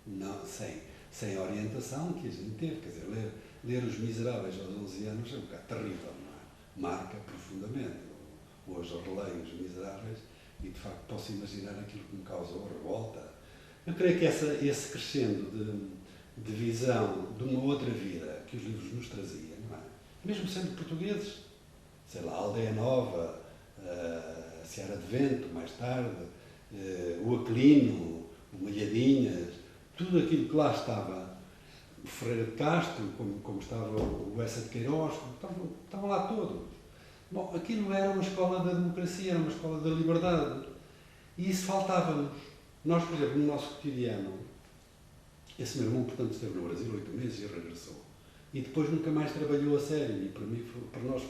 não, sem orientação que a gente teve, quer dizer, ler Os Miseráveis aos 11 anos é um bocado terrível, não é? Marca profundamente. Hoje eu releio Os Miseráveis e de facto posso imaginar aquilo que me causou revolta. Eu creio que esse crescendo de visão de uma outra vida que os livros nos traziam, não é? Mesmo sendo portugueses, sei lá, Aldeia Nova, Seara de Vento, mais tarde, o Aquilino, o Malhadinhas, tudo aquilo que lá estava, o Ferreira de Castro, como estava o Bessa de Queiroz, estavam lá todos. Bom, aquilo era uma escola da democracia, era uma escola da liberdade. E isso faltava-nos. Nós, por exemplo, no nosso cotidiano, esse meu irmão, portanto, esteve no Brasil 8 meses e regressou. E depois nunca mais trabalhou a sério. E para nós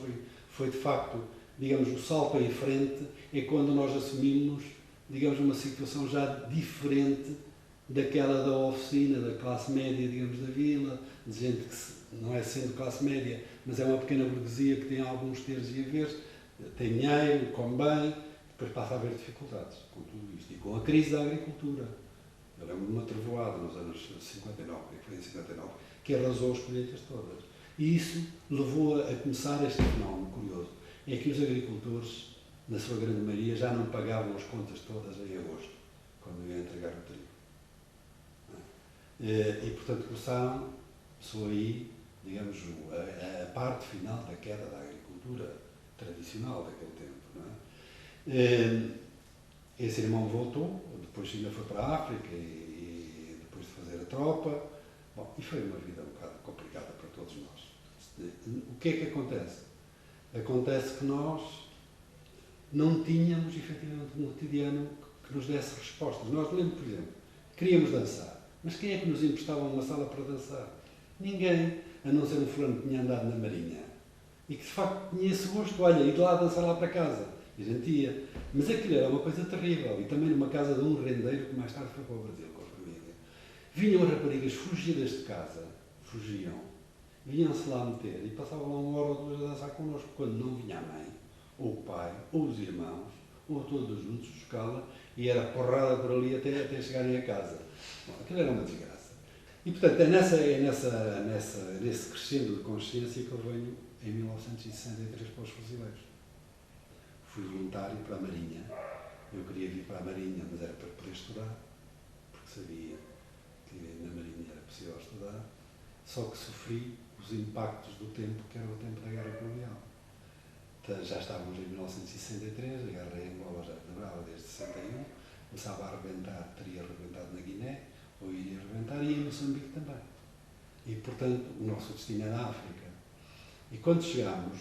foi de facto, digamos, o salto em frente é quando nós assumimos, digamos, uma situação já diferente daquela da oficina, da classe média, digamos, da vila, de gente que não é sendo classe média, mas é uma pequena burguesia que tem alguns teres e haveres, tem dinheiro, come bem, depois passa a haver dificuldades com tudo isto. E com a crise da agricultura. Eu lembro de uma trevoada nos anos 59, foi em 59, que arrasou as colheitas todas. E isso levou a começar este fenómeno curioso, é que os agricultores, na sua grande maioria, já não pagavam as contas todas em agosto, quando iam entregar o trigo. E portanto começou aí, digamos, a parte final da queda da agricultura tradicional daquele tempo. Não é? Esse irmão voltou, depois ainda foi para a África e depois de fazer a tropa. Bom, e foi uma vida um bocado complicada para todos nós. O que é que acontece? Acontece que nós não tínhamos efetivamente um cotidiano que nos desse respostas. Nós, lembro, por exemplo, queríamos dançar, mas quem é que nos emprestava uma sala para dançar? Ninguém, a não ser um fulano que tinha andado na Marinha e que de facto tinha esse gosto, olha, ir lá dançar lá para casa. E a gente ia. Mas aquilo era uma coisa terrível. E também numa casa de um rendeiro que mais tarde foi para o Brasil com a família. Vinham as raparigas fugidas de casa, fugiam, vinham-se lá meter e passavam lá 1 hora ou 2 a dançar connosco, quando não vinha a mãe, ou o pai, ou os irmãos, ou todos juntos buscá-la, e era porrada por ali até chegarem a casa. Bom, aquilo era uma desgraça. E portanto é nesse crescendo de consciência que eu venho em 1963 para os Fuzileiros. Fui voluntário para a Marinha. Eu queria vir para a Marinha, mas era para poder estudar, porque sabia que na Marinha era possível estudar, só que sofri os impactos do tempo, que era o tempo da Guerra Colonial. Então, já estávamos em 1963, a Guerra em Angola já durava desde 61, começava a arrebentar, teria arrebentado na Guiné, ou iria arrebentar, e em Moçambique também. E, portanto, o nosso destino era a África. E quando chegámos,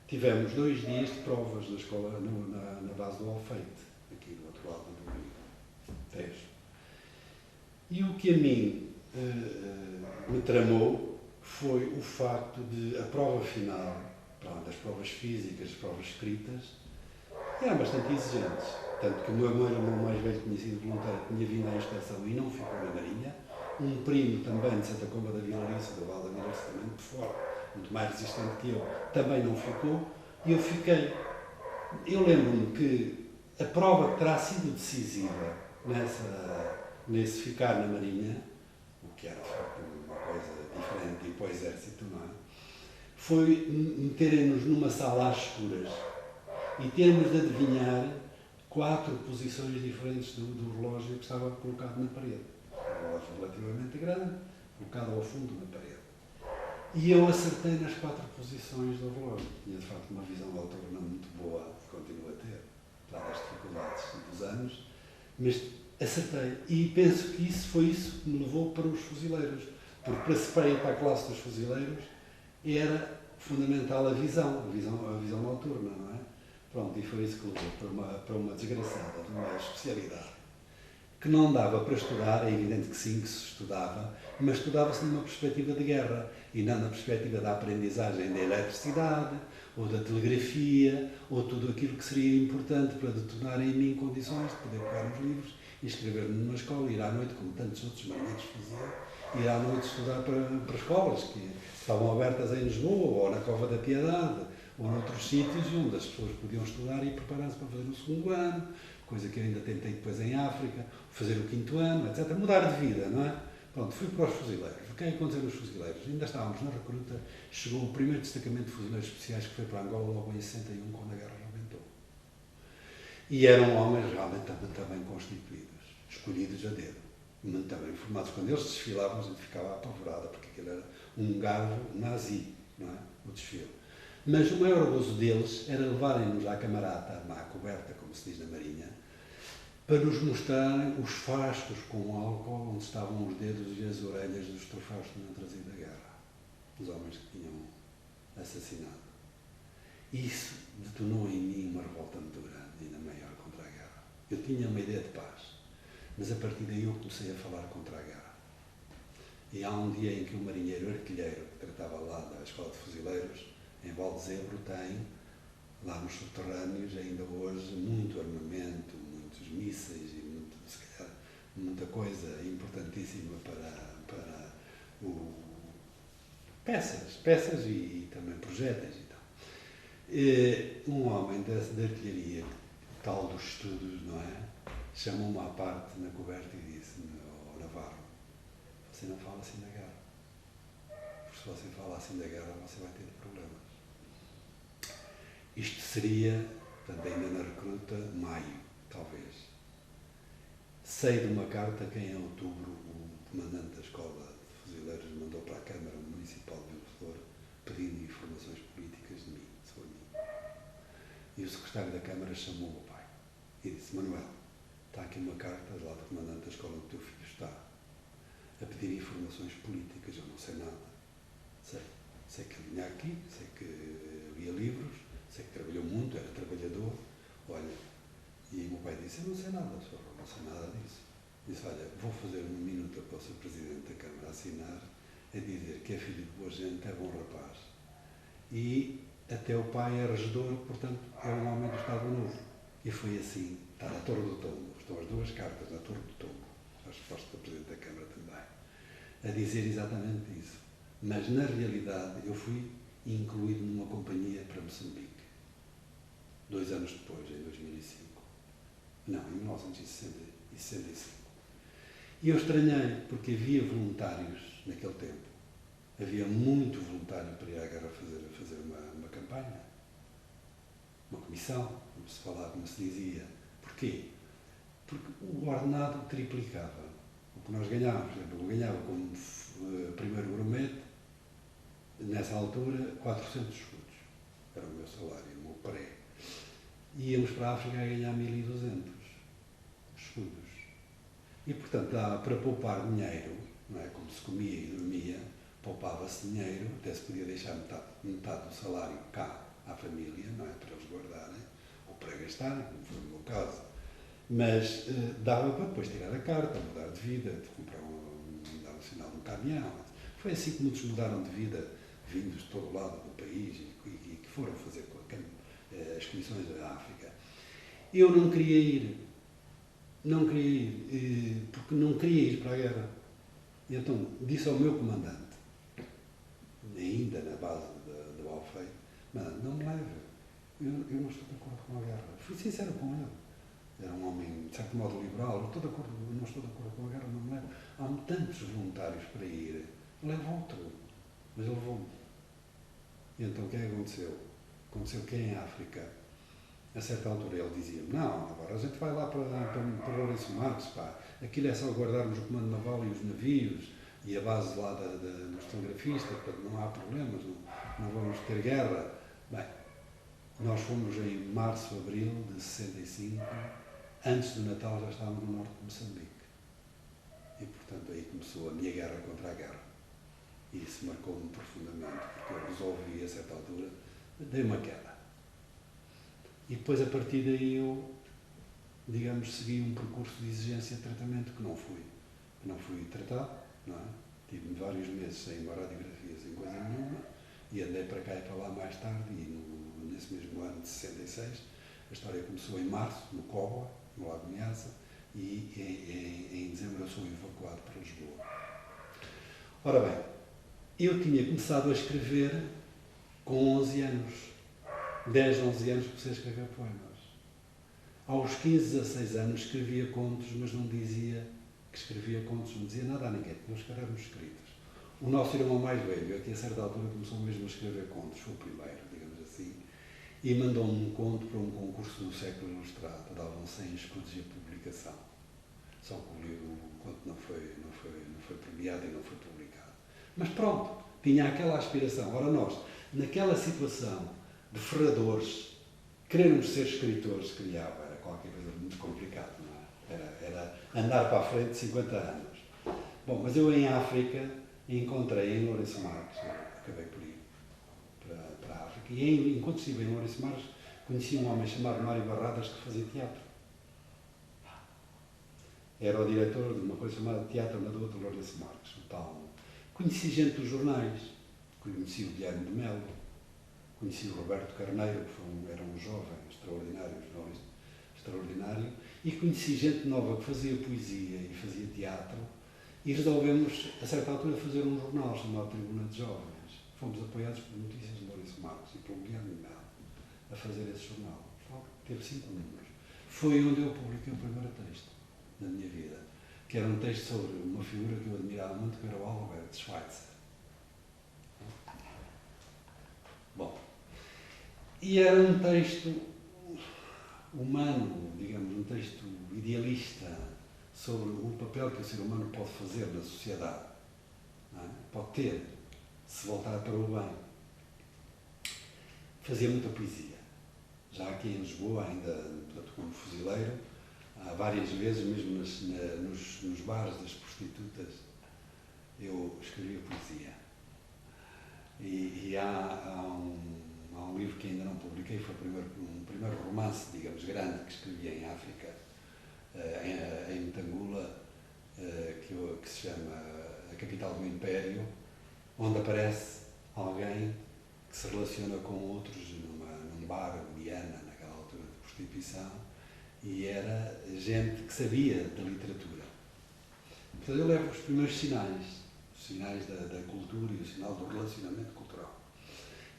tivemos 2 dias de provas na escola, na base do Alfeite, aqui do outro lado do Rio Tejo. E o que a mim me tramou foi o facto de a prova final, das provas físicas, das provas escritas, eram bastante exigentes. Tanto que o meu irmão mais velho tinha sido voluntário, tinha vindo à inspeção e não ficou na Marinha. Um primo também de Santa Comba da Vilariça, do Val da Vilariça, também de fora, muito mais resistente que eu, também não ficou. E eu fiquei. Eu lembro-me que a prova que terá sido decisiva nesse ficar na Marinha, o que era de facto uma coisa diferente, e para o Exército, não é? Foi meterem-nos numa sala às escuras e termos de adivinhar 4 posições diferentes do relógio que estava colocado na parede. Um relógio relativamente grande, colocado ao fundo na parede. E eu acertei nas 4 posições do relógio. Tinha de facto uma visão de altura não muito boa, e continuo a ter, dadas as dificuldades dos anos, mas acertei. E penso que foi isso que me levou para os Fuzileiros. Porque para ir para a classe dos Fuzileiros era fundamental a visão noturna, não é? Pronto, e foi isso que levou para uma desgraçada, uma especialidade que não dava para estudar. É evidente que sim, que se estudava, mas estudava-se numa perspectiva de guerra e não na perspectiva da aprendizagem da eletricidade ou da telegrafia ou tudo aquilo que seria importante para detonar em mim condições de poder pegar os livros e escrever-me numa escola, ir à noite, como tantos outros marinheiros faziam, ir à noite estudar para escolas que estavam abertas em Lisboa ou na Cova da Piedade ou noutros sítios onde as pessoas podiam estudar e preparar-se para fazer o 2º ano, coisa que eu ainda tentei depois em África, fazer o 5º ano, etc. Mudar de vida, não é? Pronto, fui para os Fuzileiros. O que é que aconteceu nos Fuzileiros? Ainda estávamos na recruta, chegou o primeiro destacamento de Fuzileiros Especiais que foi para Angola logo em 61, quando a guerra arrebentou. E eram homens realmente também constituídos, escolhidos a dedo, muito bem formados. Quando eles desfilavam, a gente ficava apavorada, porque aquilo era um garbo nazi, não é? O desfile. Mas o maior gozo deles era levarem-nos à camarata, à coberta, como se diz na Marinha, para nos mostrarem os frascos com álcool onde estavam os dedos e as orelhas dos troféus que tinham trazido da guerra, os homens que tinham assassinado. Isso detonou em mim uma revolta muito grande, ainda maior, contra a guerra. Eu tinha uma ideia de paz, mas a partir daí eu comecei a falar contra a guerra. E há um dia em que um marinheiro artilheiro, que tratava lá da Escola de Fuzileiros, em Valdezebro, tem, lá nos subterrâneos, ainda hoje, muito armamento, muitos mísseis e se calhar, muita coisa importantíssima para peças e também projéteis e tal. Um homem da artilharia, tal dos estudos, não é? Chamou-me à parte na coberta e disse-me: "Oh, Navarro, você não fala assim da guerra. Porque se você falar assim da guerra, você vai ter problemas." Isto seria, portanto, ainda na recruta, maio, talvez. Sei de uma carta que em outubro o comandante da Escola de Fuzileiros mandou para a Câmara Municipal de Vila Flor pedindo informações políticas de mim, sobre mim. E o secretário da Câmara chamou o meu pai e disse: Manuel, está aqui uma carta lá do comandante da escola onde o teu filho está a pedir informações políticas, eu não sei nada. Sei que ele vinha aqui, sei que lia livros, sei que trabalhou muito, era trabalhador. Olha, e o meu pai disse: eu não sei nada, senhor, não sei nada disso. Disse: olha, vou fazer uma minuta para o Sr. Presidente da Câmara assinar a dizer que é filho de boa gente, é bom rapaz. E até o pai é regedor, portanto é um homem do Estado Novo. E foi assim, está na Torre do Tombo, estão as duas cartas na Torre do Tombo, a resposta do Presidente da Câmara também, a dizer exatamente isso. Mas na realidade eu fui incluído numa companhia para Moçambique, 2 anos depois, em 2005. Não, em 1965. E eu estranhei, porque havia voluntários naquele tempo. Havia muito voluntário para ir à guerra fazer uma campanha, uma comissão, como se dizia. Porquê? Porque o ordenado triplicava. O que nós ganhávamos, por exemplo, eu ganhava como primeiro grumete, nessa altura, 400 escudos. Era o meu salário, o meu pré. Íamos para a África a ganhar 1.200 escudos. E, portanto, dava para poupar dinheiro, não é? Como se comia e dormia, poupava-se dinheiro, até se podia deixar metade do salário cá à família, não é? Para eles guardarem, ou para gastarem, como foi o meu caso. Mas dava para depois tirar a carta, mudar de vida, de comprar mudar o sinal de um caminhão. Foi assim que muitos mudaram de vida, vindos de todo o lado do país e que foram fazer as comissões da África. Eu não queria ir, porque não queria ir para a guerra. E então disse ao meu comandante, ainda na base do Alfeio: comandante, não me leve, eu não estou de acordo com a guerra. Fui sincero com ele. Era um homem, de certo modo, liberal. Não estou de acordo com a guerra, não me leve. Há tantos voluntários para ir, levo outro. Mas ele levou-me. E então o que é que aconteceu? Aconteceu que em África, a certa altura, ele dizia-me: não, agora a gente vai lá para Lourenço Marques, pá. Aquilo é só guardarmos o comando naval e os navios e a base lá dos telegrafistas, portanto não há problemas, não vamos ter guerra. Bem, nós fomos em março, abril de 65, antes do Natal já estávamos no norte de Moçambique. E, portanto, aí começou a minha guerra contra a guerra. E isso marcou-me profundamente, porque eu resolvi, a certa altura, dei uma queda. E depois, a partir daí, eu, digamos, segui um percurso de exigência de tratamento que não fui tratado, não é? Tive vários meses sem uma radiografia, sem coisa nenhuma, e andei para cá e para lá mais tarde, e nesse mesmo ano de 66, a história começou em março, no Cóboa, no Lago Miasa, e em dezembro eu sou evacuado para Lisboa. Ora bem, eu tinha começado a escrever com 11 anos. 10, 11 anos comecei a escrever poemas. Aos 15, 16 anos escrevia contos, mas não dizia que escrevia contos, não dizia nada a ninguém, tinha os cadernos escritos. O nosso irmão mais velho, aqui a certa altura, começou mesmo a escrever contos, foi o primeiro, digamos assim, e mandou-me um conto para um concurso do século ilustrado, davam 100 escudos de publicação. Só que o conto não foi premiado e não foi publicado. Mas pronto, tinha aquela aspiração. Ora nós, naquela situação de ferradores, querermos ser escritores, se calhar era qualquer coisa muito complicado, não é? Era andar para a frente 50 anos. Bom, mas eu em África encontrei em Lourenço Marques, acabei por ir para a África, e enquanto estive em Lourenço Marques, conheci um homem chamado Mário Barradas que fazia teatro. Era o diretor de uma coisa chamada Teatro Amador de Lourenço Marques, o tal. Conheci gente dos jornais, conheci o Guilherme de Melo, conheci o Roberto Carneiro, que era um jovem extraordinário, jornalista extraordinário, e conheci gente nova que fazia poesia e fazia teatro, e resolvemos, a certa altura, fazer um jornal chamado Tribuna de Jovens. Fomos apoiados por Notícias de Lourenço Marques e pelo Guilherme de Melo a fazer esse jornal. Teve 5 números. Foi onde eu publiquei o primeiro texto na minha vida, que era um texto sobre uma figura que eu admirava muito, que era o Albert Schweitzer. Bom, e era um texto humano, digamos, um texto idealista, sobre o papel que o ser humano pode fazer na sociedade, não é? Pode ter, se voltar para o bem. Fazia muita poesia. Já aqui em Lisboa, ainda portanto, como fuzileiro, há várias vezes, mesmo nos bares das prostitutas, eu escrevia poesia. E há um livro que ainda não publiquei, foi um primeiro romance, digamos, grande, que escrevi em África, em Metangula, que se chama A Capital do Império, onde aparece alguém que se relaciona com outros num bar, Viana, naquela altura de prostituição, e era gente que sabia da literatura. Portanto, eu levo os primeiros sinais da cultura e o sinal do relacionamento cultural.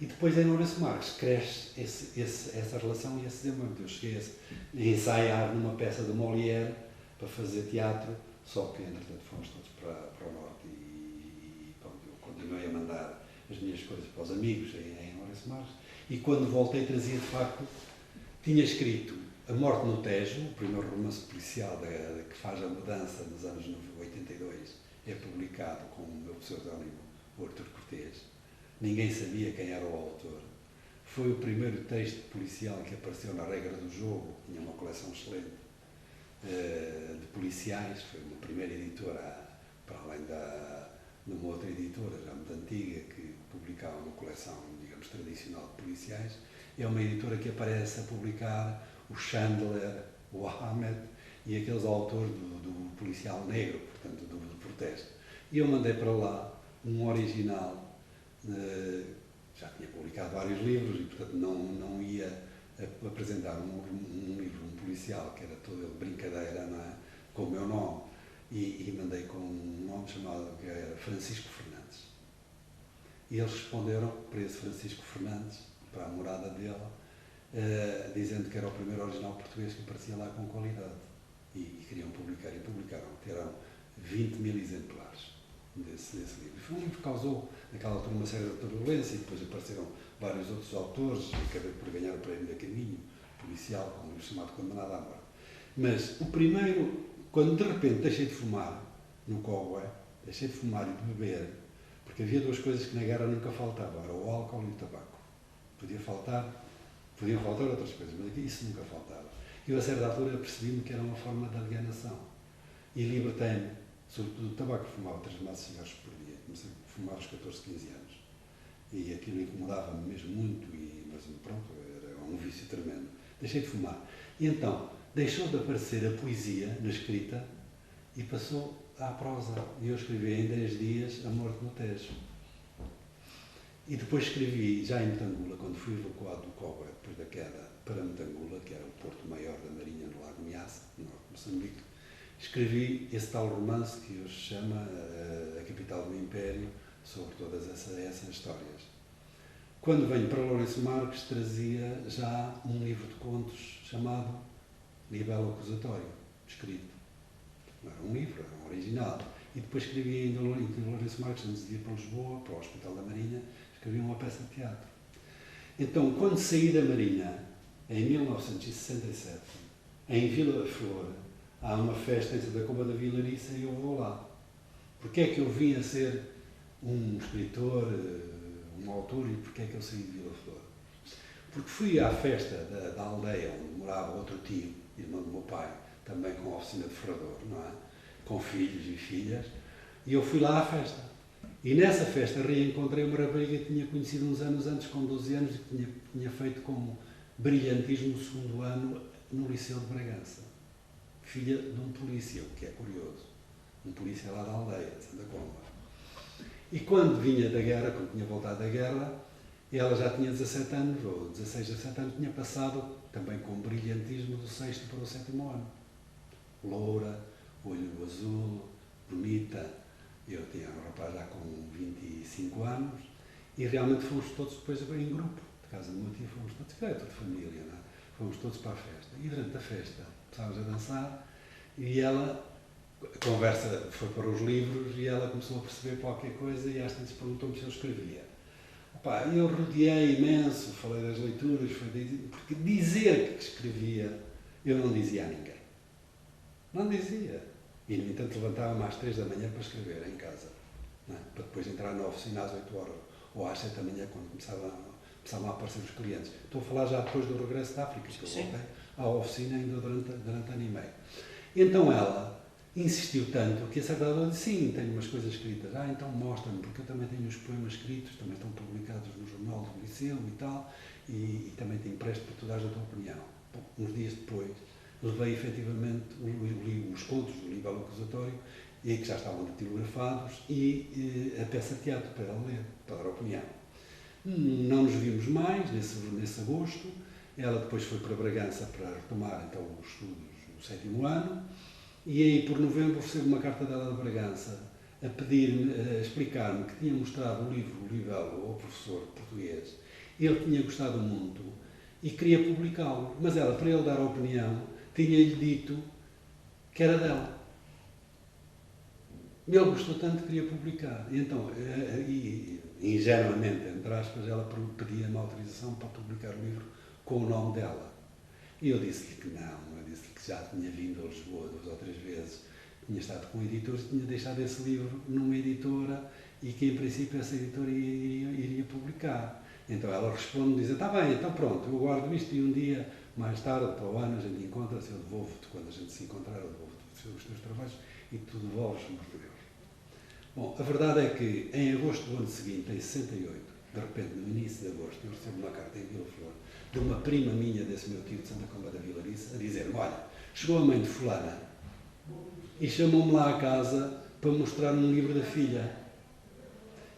E depois em Lourenço Marques cresce essa relação e esse desenvolvimento. Eu cheguei a ensaiar numa peça de Molière para fazer teatro, só que entretanto fomos todos para o norte e pronto, eu continuei a mandar as minhas coisas para os amigos em Lourenço Marques. E quando voltei trazia de facto, tinha escrito A Morte no Tejo, o primeiro romance policial que faz a mudança nos anos 82, é publicado com o meu pseudónimo, o Artur Cortês. Ninguém sabia quem era o autor. Foi o primeiro texto policial que apareceu na Regra do Jogo, tinha uma coleção excelente de policiais, foi uma primeira editora, para além de uma outra editora, já muito antiga, que publicava uma coleção, digamos, tradicional de policiais. É uma editora que aparece a publicar o Chandler, o Ahmed e aqueles autores do policial negro, portanto, do protesto. E eu mandei para lá um original. Já tinha publicado vários livros e, portanto, não ia apresentar um livro, um policial, que era todo ele brincadeira, não é? Com o meu nome, e mandei com um nome chamado, que era Francisco Fernandes. E eles responderam para esse Francisco Fernandes, para a morada dele, dizendo que era o primeiro original português que aparecia lá com qualidade. E queriam publicar, e publicaram. Terão 20.000 exemplares desse livro. Foi um livro que causou, naquela altura, uma série de turbulência, e depois apareceram vários outros autores, e acabei por ganhar o prémio da Caminho, policial, com um livro chamado Condenado à Morte. Mas o primeiro, quando de repente deixei de fumar no Cogüe, deixei de fumar e de beber, porque havia duas coisas que na guerra nunca faltavam, era o álcool e o tabaco. Podiam faltar outras coisas, mas aqui isso nunca faltava. E eu, a certa altura, percebi-me que era uma forma de alienação. E libertei-me, sobretudo do tabaco, fumava 3 maços de cigarros por dia. Comecei a fumar aos 14, 15 anos. E aquilo incomodava-me mesmo muito, mas pronto, era um vício tremendo. Deixei de fumar. E então, deixou de aparecer a poesia na escrita e passou à prosa. E eu escrevi em 10 dias A Morte no Tejo. E depois escrevi, já em Metangula, quando fui evacuado do Cogüe, depois da queda, para Metangula, que era o porto maior da Marinha no Lago Miaça, no norte de Moçambique, escrevi esse tal romance que hoje se chama A Capital do Império, sobre todas essas histórias. Quando venho para Lourenço Marques, trazia já um livro de contos chamado Libelo Acusatório, escrito. Não era um livro, era um original. E depois escrevi ainda em Lourenço Marques, antes de ir para Lisboa, para o Hospital da Marinha, escrevi uma peça de teatro. Então, quando saí da Marinha, em 1967, em Vila Flor, há uma festa em Santa Comba da Vilariça e eu vou lá. Porquê é que eu vim a ser um escritor, um autor, e porquê é que eu saí de Vila Flor? Porque fui à festa da aldeia onde morava outro tio, irmão do meu pai, também com a oficina de ferrador, não é? Com filhos e filhas, e eu fui lá à festa. E nessa festa reencontrei uma rapariga que tinha conhecido uns anos antes, com 12 anos, e que tinha feito como brilhantismo o 2º ano no Liceu de Bragança. Filha de um polícia, o que é curioso. Um polícia lá da aldeia, de Santa Comba. E quando vinha da guerra, quando tinha voltado da guerra, ela já tinha 17 anos, ou 16, 17 anos, tinha passado também com brilhantismo do 6º para o 7º ano. Loura, olho azul, bonita. Eu tinha um rapaz já com 25 anos e realmente fomos todos depois em grupo, de casa do meu tio, fomos todos, que era tudo família, não é? Fomos todos para a festa. E durante a festa começámos a dançar e ela, a conversa foi para os livros e ela começou a perceber qualquer coisa e às tantas perguntou-me se eu escrevia. Opa, eu rodeei imenso, falei das leituras, porque dizer que escrevia, eu não dizia a ninguém. Não dizia. E, no entanto, levantava-me às 3 da manhã para escrever em casa, não é? Para depois entrar na oficina às 8 horas, ou às 7 da manhã, quando começavam a aparecer os clientes. Estou a falar já depois do regresso da África, que eu voltei à oficina ainda durante ano e meio. Então ela insistiu tanto que a certa altura disse, sim, tenho umas coisas escritas. Então mostra-me, porque eu também tenho os poemas escritos, também estão publicados no jornal do Liceu e tal, e também te empresto para tu dares a tua opinião. Bom, uns dias depois, levei efetivamente os contos do livro acusatório, que já estavam datilografados, e a peça de teatro para ela ler, para dar a opinião. Não nos vimos mais nesse agosto. Ela depois foi para Bragança para retomar então os estudos do 7º ano, e aí por novembro recebo uma carta dela de Bragança a pedir-me, a explicar-me que tinha mostrado o livro ao professor português. Ele tinha gostado muito e queria publicá-lo, mas ela, para ele dar a opinião, tinha-lhe dito que era dela. Ele gostou tanto que queria publicar. E então, ingenuamente, entre aspas, ela pedia-me autorização para publicar o livro com o nome dela. E eu disse-lhe que não, eu disse-lhe que já tinha vindo a Lisboa 2 ou 3 vezes, tinha estado com editores, tinha deixado esse livro numa editora e que, em princípio, essa editora iria publicar. Então ela responde, diz, está bem, então pronto, eu guardo isto e um dia, mais tarde, para o ano, a gente encontra-se, eu devolvo-te, quando a gente se encontrar, eu devolvo-te os teus trabalhos e tu devolves-me os teus. Bom, a verdade é que em agosto do ano seguinte, em 68, de repente, no início de agosto, eu recebo uma carta em Vila Flor de uma prima minha desse meu tio de Santa Comba da Vilariça a dizer-me, olha, chegou a mãe de fulana e chamou-me lá à casa para mostrar um livro da filha.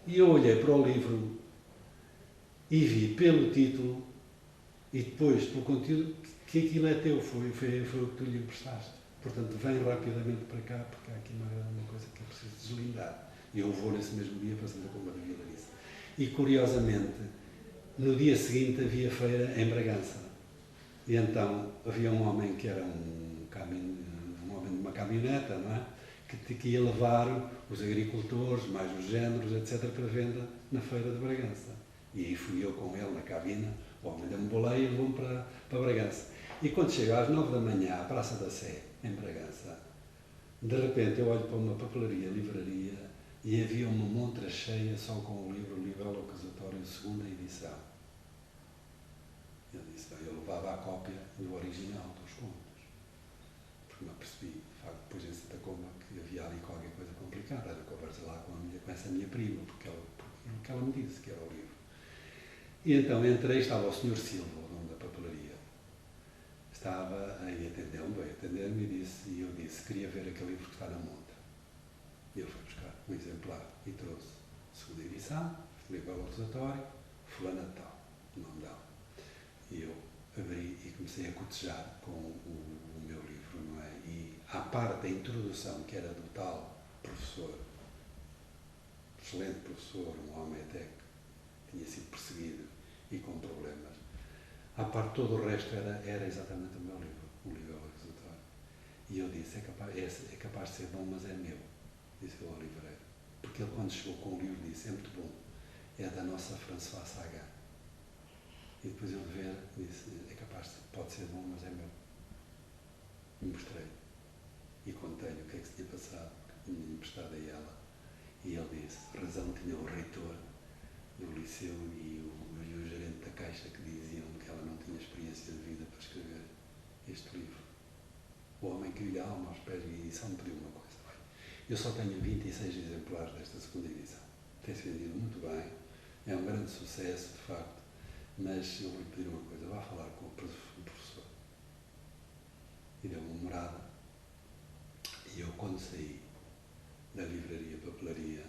E eu olhei para o livro e vi pelo título e depois pelo conteúdo que aquilo é teu, foi o que tu lhe emprestaste. Portanto, vem rapidamente para cá, porque há aqui uma coisa que eu preciso deslindar. E eu vou nesse mesmo dia para Santa Comba da Vilariça. E, curiosamente, no dia seguinte havia feira em Bragança. E então havia um homem que era um homem de uma caminhoneta, não é? Que ia levar os agricultores, mais os géneros, etc., para venda na feira de Bragança. E aí fui eu com ele na cabina, o homem deu-me boleia e levou-me para Bragança. E quando chego às 9 da manhã à Praça da Sé, em Bragança, de repente eu olho para uma papelaria, livraria, e havia uma montra cheia só com o livro Livelo Acusatório, segunda edição. Eu disse, bem, eu levava a cópia do original dos contos, porque me apercebi, de facto, depois em Santa Comba, que havia ali qualquer coisa complicada, era conversa lá com essa minha prima, porque ela me disse que era o livro. E então entrei, estava o Sr. Silva, o dono da papelaria, estava aí atendendo, veio atender-me e eu disse, queria ver aquele livro que está na montra. E ele foi buscar um exemplar e trouxe a segunda edição, livro acusatório, fulana de tal, o nome dela. E eu abri e comecei a cotejar com o meu livro, não é? E à parte da introdução, que era do tal professor, excelente professor, um homem até que tinha sido perseguido e com problemas, à parte todo o resto era exatamente o meu livro, o livro acusatório. E eu disse, é capaz de ser bom, mas é meu, disse o livreiro. Porque ele, quando chegou com o livro, disse, é muito bom, é da nossa François Sagan. E depois eu de ver, disse, pode ser bom, mas é meu. E mostrei. E contei-lhe o que é que se tinha passado, que tinha emprestado a ela. E ele disse, razão tinha o reitor do liceu e o gerente da Caixa que diziam que ela não tinha experiência de vida para escrever este livro. O homem que lhe a alma aos pés e só me pediu uma coisa. Eu só tenho 26 exemplares desta segunda edição. Tem-se vendido muito bem, é um grande sucesso, de facto. Mas eu vou-lhe pedir uma coisa, vá falar com o professor. E deu-me uma morada. E eu, quando saí da livraria Papelaria,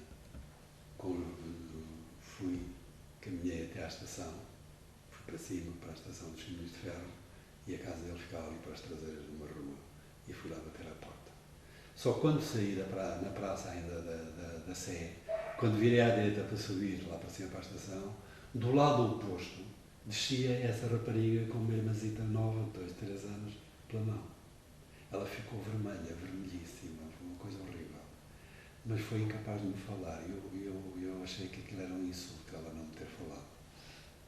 caminhei até à estação, fui para cima, para a estação dos Caminhos de Ferro, e a casa dele ficava ali para as traseiras de uma rua, e fui lá bater à porta. Só quando saí na praça ainda da Sé, quando virei à direita para subir lá para cima para a estação, do lado oposto, descia essa rapariga com uma irmãzita nova, de 2, 3 anos, pela mão. Ela ficou vermelha, vermelhíssima, foi uma coisa horrível. Mas foi incapaz de me falar. Eu achei que aquilo era um insulto, ela não me ter falado.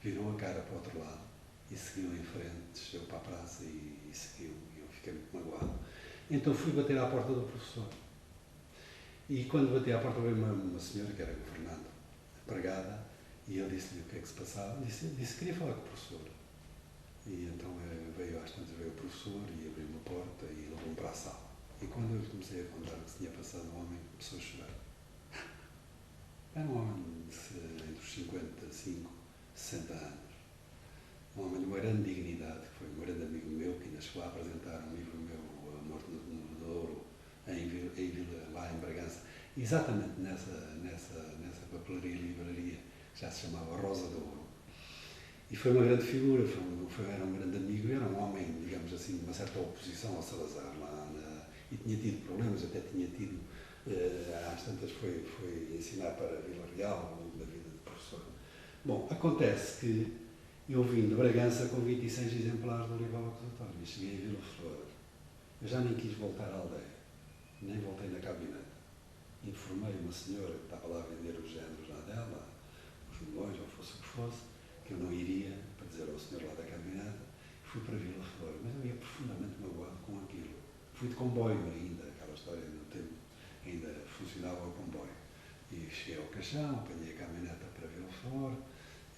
Virou a cara para o outro lado e seguiu em frente, desceu para a praça e seguiu. E eu fiquei muito magoado. Então fui bater à porta do professor. E quando bati à porta veio uma senhora, que era governante, empregada, e eu disse-lhe o que é que se passava. Disse que queria falar com o professor. E então às tantas veio o professor e abriu uma porta e levou-me para a sala. E quando eu comecei a contar o que se tinha passado, o homem começou a chorar. Era um homem entre os 55 e 60 anos. Um homem de uma grande dignidade, que foi um grande amigo meu, que ainda chegou a apresentar um livro meu, A Morte no Douro, lá em Bragança, exatamente nessa papelaria e livraria, que já se chamava Rosa de Ouro. E foi uma grande figura, era um grande amigo, era um homem, digamos assim, de uma certa oposição ao Salazar e tinha tido problemas, até tinha tido, às tantas foi ensinar para Vila Real, ao longo da vida de professor. Bom, acontece que eu vim de Bragança com 26 exemplares do livro acusatório e cheguei a Vila Flor. Eu já nem quis voltar à aldeia, nem voltei na cabineta. Informei uma senhora que estava lá a vender os géneros lá dela, os melões, ou fosse o que fosse, que eu não iria, para dizer ao senhor lá da cabineta, fui para Vila Flor, mas eu ia profundamente magoado com aquilo. Fui de comboio ainda, aquela história no tempo, ainda funcionava o comboio. E cheguei ao Caixão, apanhei a caminhoneta para Vila Flor,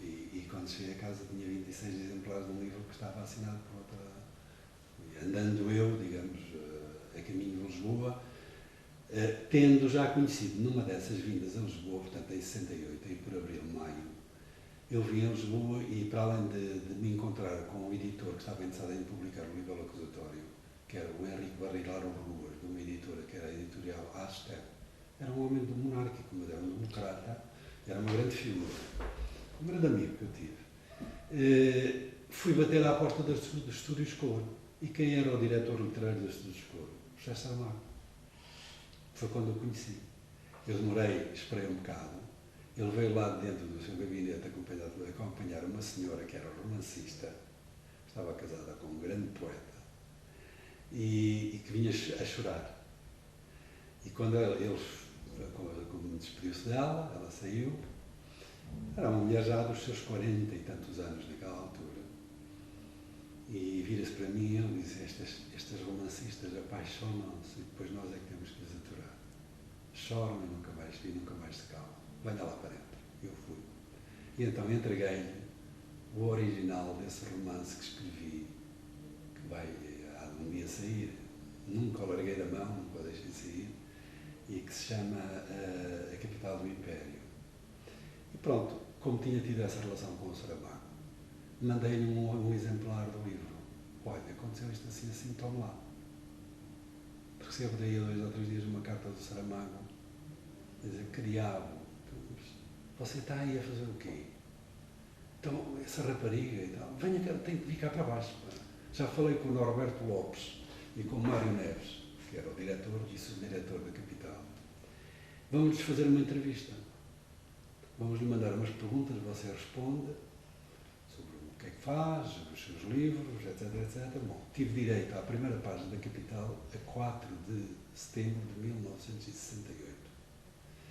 e quando cheguei a casa tinha 26 exemplares de um livro que estava assinado por outra. E andando eu, digamos, a caminho de Lisboa, tendo já conhecido numa dessas vindas a Lisboa, portanto em 68, aí por abril, maio, eu vim a Lisboa e, para além de me encontrar com um editor que estava interessado em publicar o livro acusatório, que era o Henrique Barrilar Ruas, de uma editora que era a editorial Aster, era um homem monárquico, mas era um democrata, era uma grande figura, um grande amigo que eu tive. Fui bater à porta dos Estúdios Cor. E quem era o diretor literário dos Estúdios Cor? O José Saramago. Foi quando eu conheci. Eu esperei um bocado. Ele veio lá dentro do seu gabinete acompanhar uma senhora que era romancista, estava casada com um grande poeta, e que vinha a chorar. E quando ele despediu-se dela, ela saiu. Era uma mulher já dos seus 40 e tantos anos naquela altura. E vira-se para mim e ele diz: estas romancistas apaixonam-se e depois nós é que temos que os aturar. Choram e nunca mais se calam. Venha lá para dentro. Eu fui. E então entreguei-lhe o original desse romance que escrevi, que vai um dia sair. Nunca o larguei da mão, nunca o deixei sair, e que se chama A Capital do Império. E pronto, como tinha tido essa relação com o Saramago, mandei-lhe um exemplar do livro. Olha, aconteceu isto assim, tome lá. Recebo daí 2 ou 3 dias uma carta do Saramago, a dizer: criavo, você está aí a fazer o quê? Então, essa rapariga e tal, venha cá, tem que vir cá para baixo. Já falei com o Norberto Lopes e com o Mário Neves, que era o diretor e subdiretor da Capital. Vamos-lhes fazer uma entrevista. Vamos-lhe mandar umas perguntas, você responde sobre o que é que faz, sobre os seus livros, etc. Bom, tive direito à primeira página da Capital a 4 de setembro de 1968.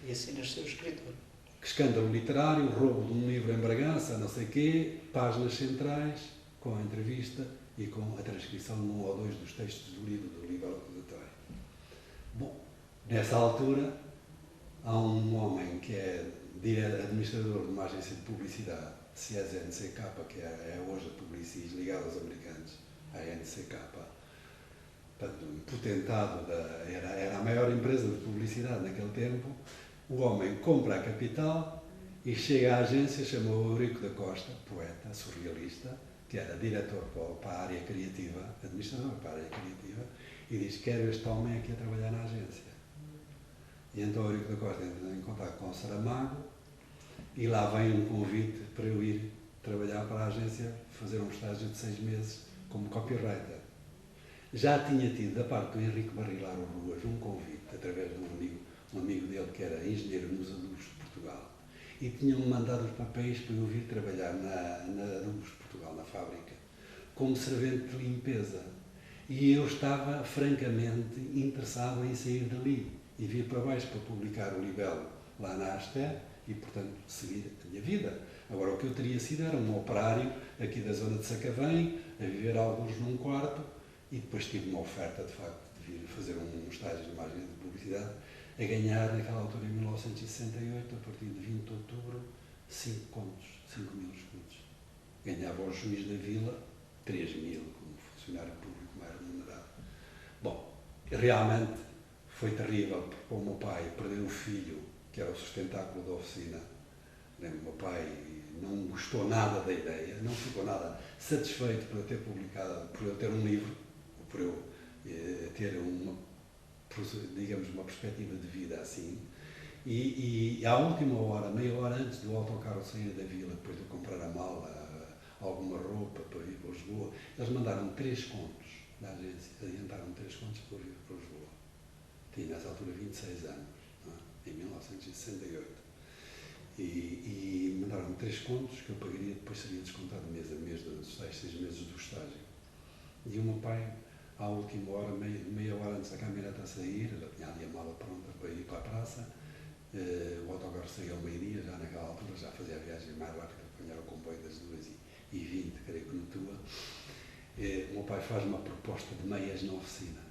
E assim nasceu o escritor. Que escândalo literário, roubo de um livro em Bragança, não sei quê, páginas centrais, com a entrevista e com a transcrição de 1 ou 2 dos textos do livro acusatório. Bom, nessa altura, há um homem que é administrador de uma agência de publicidade, CSNCK, que é hoje a Publicis, ligado aos americanos, a NCK, portanto, potentado, era a maior empresa de publicidade naquele tempo. O homem compra a Capital e chega à agência, chamou Eurico da Costa, poeta, surrealista, que era diretor para a área criativa, administrador para a área criativa, e diz: quero este homem aqui a trabalhar na agência. E então Eurico da Costa entra em contato com o Saramago e lá vem um convite para eu ir trabalhar para a agência, fazer um estágio de 6 meses como copywriter. Já tinha tido da parte do Henrique Barrilar Ruas um convite através de um amigo dele que era engenheiro nos Adubos de Portugal, e tinham-me mandado os papéis para eu vir trabalhar na Adubos de Portugal, na fábrica, como servente de limpeza. E eu estava francamente interessado em sair dali e vir para baixo para publicar o Libelo lá na Aster e, portanto, seguir a minha vida. Agora, o que eu teria sido era um operário aqui da zona de Sacavém, a viver alguns num quarto, e depois tive uma oferta, de facto, de vir fazer um estágio numa agência de publicidade a ganhar, naquela altura, em 1968, a partir de 20 de outubro, 5 contos, 5 mil escudos. Ganhava o juiz da vila 3 mil, como funcionário público mais remunerado. Bom, realmente foi terrível, porque o meu pai perdeu o filho, que era o sustentáculo da oficina. O meu pai não gostou nada da ideia, não ficou nada satisfeito por eu ter publicado, por eu ter um livro, por eu ter digamos, uma perspectiva de vida assim. E à última hora, meia hora antes do autocarro sair da vila, depois de eu comprar a mala, alguma roupa para ir para Lisboa, eles mandaram 3 contos da agência, adiantaram 3 contos para ir para Lisboa. Tinha nessa altura 26 anos, em 1968. E mandaram 3 contos que eu pagaria, depois seria descontado mês a mês dos 6 meses do estágio. E o meu pai, à última hora, meia hora antes da caminhonete a sair, já tinha ali a mala pronta para ir para a praça, o autocarro saía ao meio-dia, já naquela altura já fazia a viagem mais rápida, apanhar o comboio das 2h20, creio que no Tua. O meu pai faz uma proposta de meias na oficina.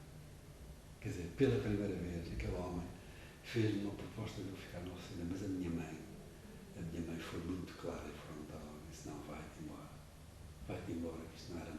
Quer dizer, pela primeira vez, aquele homem fez-me uma proposta de eu ficar na oficina, mas a minha mãe foi muito clara e frontal, disse, não, vai-te embora, que isto não era